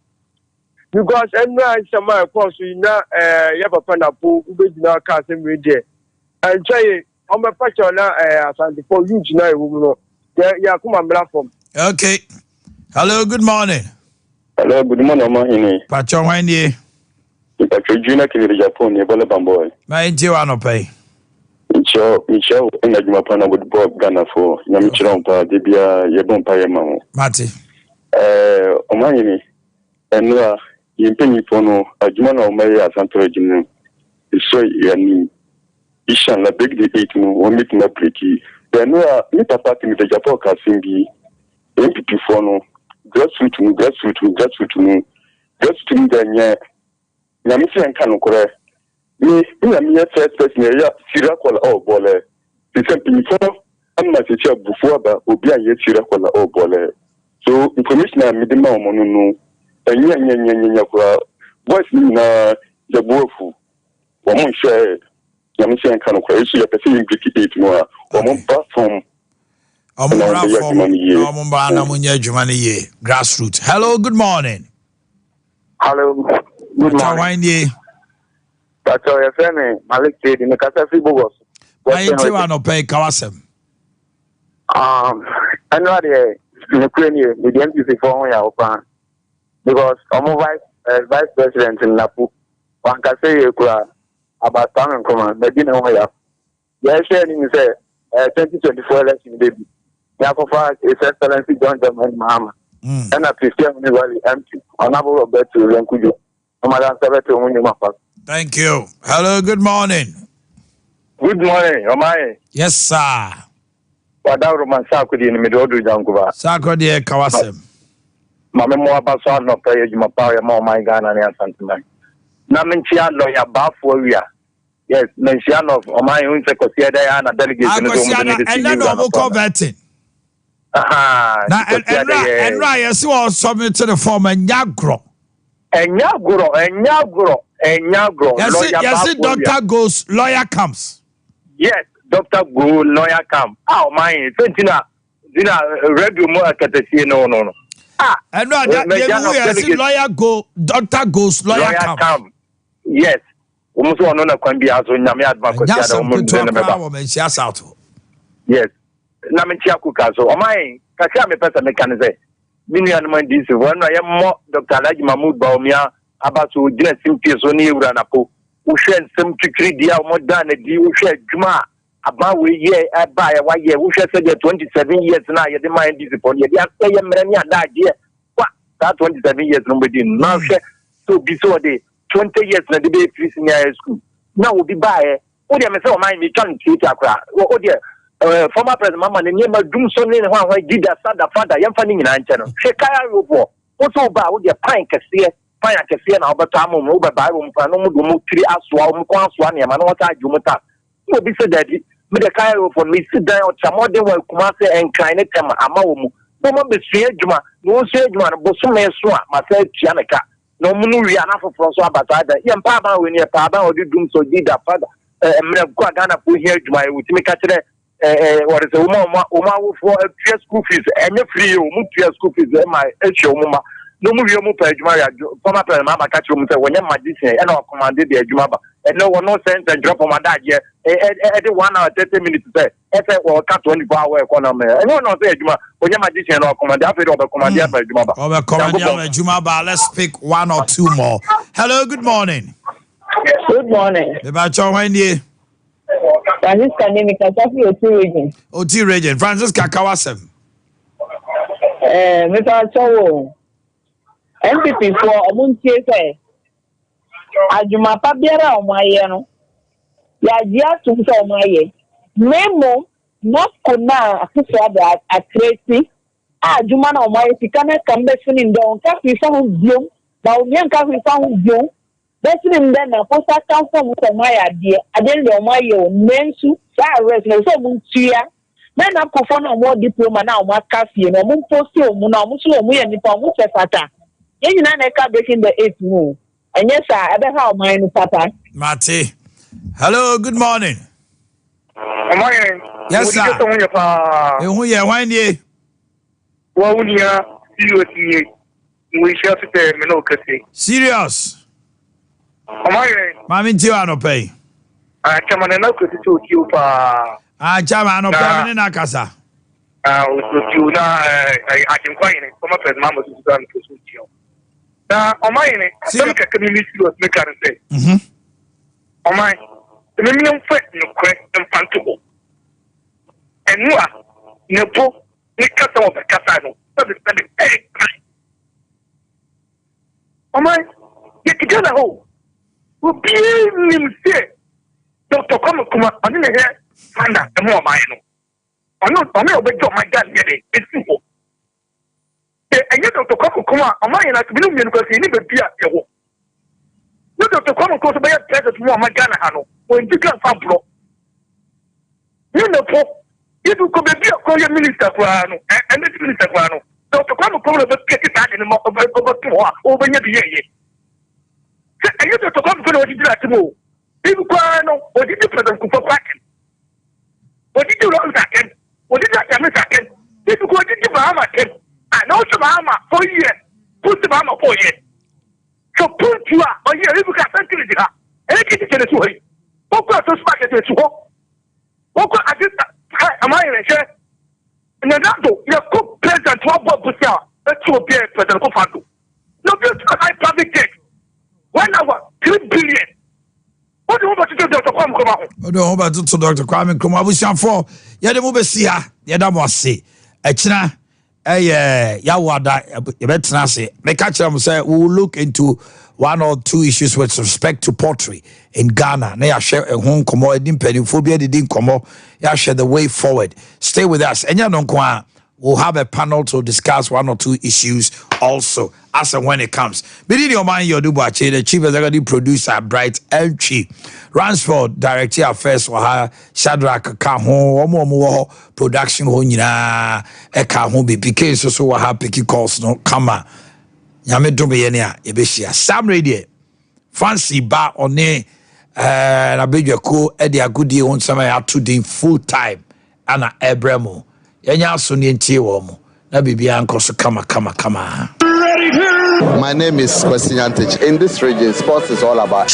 Because I'm not some of course, you know, you have a panapo, who did not cast him with there. And say, on my patch on for you tonight, yeah, come on, platform. Okay. Hello, good morning. Hello, good morning, Omanhene. Pacho Wendy. Pacho Junior Kiri Japan, you bala bamboy. My intiwan no pay. Michelle, and I do pana with Bob Ghana for Yamichompa, Debia, Yabon Payamao. Mati. Omanhene, and you penny pono, a Jumana Omaya Santo Jim. It's so yani. Ishan la big debate, one meeting a pretty. Then we are party with the Japan Kasimbi, MPP Fono. Grassroots, then, yeah. Yamisi and Kanokore. Me, first person, yeah, Sirakola or Bole. The same thing before, I'm not a teacher before, but Obia yet Sirakola or Bole. So, information I made the Mono, and Yan, voice na the Bofu. One share Yamisi and Kanokore, so you're perceiving British more, or one platform. Grassroots. Hello, good morning. Hello, good morning. That's all your friend, Malik said in the Casafi Bogos. I ain't pay Kawasem. I know the Ukraine, the MPC for me, because I'm vice president in Lapu. One can say about Kwame Nkrumah, but you know, yeah, sharing say 2024 election, baby. Therefore, His Excellency John Dramani Mahama. And a Christian Valley empty. Honorable Roberto Renkujo. Thank you. Hello, good morning. Good morning, Omae. Yes, sir. Wada Roman Sakudi in the middle of the Jankuba. Sakudi Kawasem. Mamma Moabasan no pay you my power, my Ghana and Santima. Namintia lawyer Bafforia. Yes, mention of Omanhene Yaw and a delegation. And then no converting. Now, and right, yes, you submit to the form and Yagro. And Yagro. Yes, doctor goes, lawyer comes. Yes, doctor go, lawyer come. Oh, my, Dina, radio more at the no. And right, yes, lawyer go, doctor goes, lawyer come. Yes. Almost one on a can as when Yami Advocate. Yes. Namentia Kukaso, or my Kasami person mechanism. Minion this one I am more Dr. Laji Mahmoud Baumia about to dress him Piazoni Ranapo, who shared some trickery dear more than a deal shared Juma about we ye by a white year, who shared 27 years now, you demand this upon you. Yes, I am many that year. What that 27 years nobody now so be so day 20 years na debate in high school. Now will be by oh dear, Mr. Mind me can't see oh dear. Former President Mama name doom son in one way did that father young funding in Anchano. Shekaya Robo, also about the pine cassia, and Albertamo, over by Panomo, 3 Aswa, Mquaswan, and Manota Jumata. You will be said that the Cairo for me sit down or Chamode will Kumase and Kainetama Amamu. No more be Juma, no Sejuma, Bosume Swa, Marcel Chianaka. No Munuria enough for Francois Batada. Young Papa when your Papa or doom so did that father. Guagana put here to my Ultimate. What is a woman for a school fees and a free school fees my Muma. No movie page Maria, former Mama catch room when you're my Disney and I'll command the Jumaba. And no one no sense and drop on my dad yet. At 1 hour 30 minutes to say, I well, cut 24 hour economy. And no one say Juma when you're my Disney and I'll command the command Jumaba. Over command Jumaba, let's pick one or two more. Hello, good morning. Good morning. About Wendy. Francisca name Kasafi Oti region. Francisca Kawasem. Mr. Chowo. MPP for Omuntie say. Ajuma pabiara omaye no. Ya dia tum so omaye. Memo not kona akufo da akreti. Ajuma na omaye sikana kambe sini ndo nka fifa hu biom. Ba onye nka fifa hu biom. That's him then a post account from my idea. I didn't know my own mensu, rest no so muntia. Then I perform a more diploma now, my coffee, and a moon post you, Munamusu, we and the Pamusa Fata. You know, I can't break in the 8th moon. And yes, I ever have mine, Papa. Mate. Hello, good morning. Good morning. Yes, sir. Who you want ye? Well, we are seriously, we shall sit there, Minokasi. Serious. Mami Tiano pay. I come on and look at you. Chamano Pamina Nakasa. I can find it. Come up as Mamma to done to suit you. Now, on my end, I can miss you as Mecca say. On my, the minimum fret no question fantible. And no book, Nicasa of the Casano, that is spending 8 times. On my, get together home. Will be him say, Dr. Kuma, I didn't hear, find out the more mine. I'm not my dad, it's simple. And yet, Dr. Kuma, I'm not like million because he never be at your work. You Dr. Kuma goes by a pleasure to my Ghana, Hano, when you can't find bro. You know, you could be a Korean minister, and this minister, Dr. Kuma will get it back in the mouth of over the year. And you to come for what you like to move. People cry no, or did you present for packing? What did you run second? What did that come second? People go to Bahama Ken. I know some Bahama for years. Put the Bahama for years. So put you up, or you got something to her. And I get it to way. What got to smack it to walk? What got I did that? Am I in a chair? And then that do, you cook president to a book to sell. That's to a beer president of Fando. No, just a high public cake. 1 hour, 3 billion. What do you want to do, Dr. Kwame Nkrumah? What do you want to do, Dr. Kwame Nkrumah? We shall for ya the move see ya. Ya da mo say. Echina ya wada ya betra say. Make catch them say we will look into 1 or 2 issues with respect to poultry in Ghana. Na ya share a home komo edin penny phobia didn't komo. Ya share the way forward. Stay with us. Enya no kwa we'll have a panel to discuss one or two issues also as and when it comes. Within your mind, Boakye, the chief executive producer, Bright Elchi, Ransford, director affairs for her, Shadrach Kaho, Omo production, Honina, Ekaho, BPK, so have picky calls, no, Kama, Yamedomenia, Ebeshia, Sam Radio, Fancy Bar on ne, and I beg your co, Ade Akye Abia on some I to do full time, Anna Ebremo. Yenya so ne ntie wo mo na bibia nkoso kama. My name is Kwesi Antich. In this region, sports is all about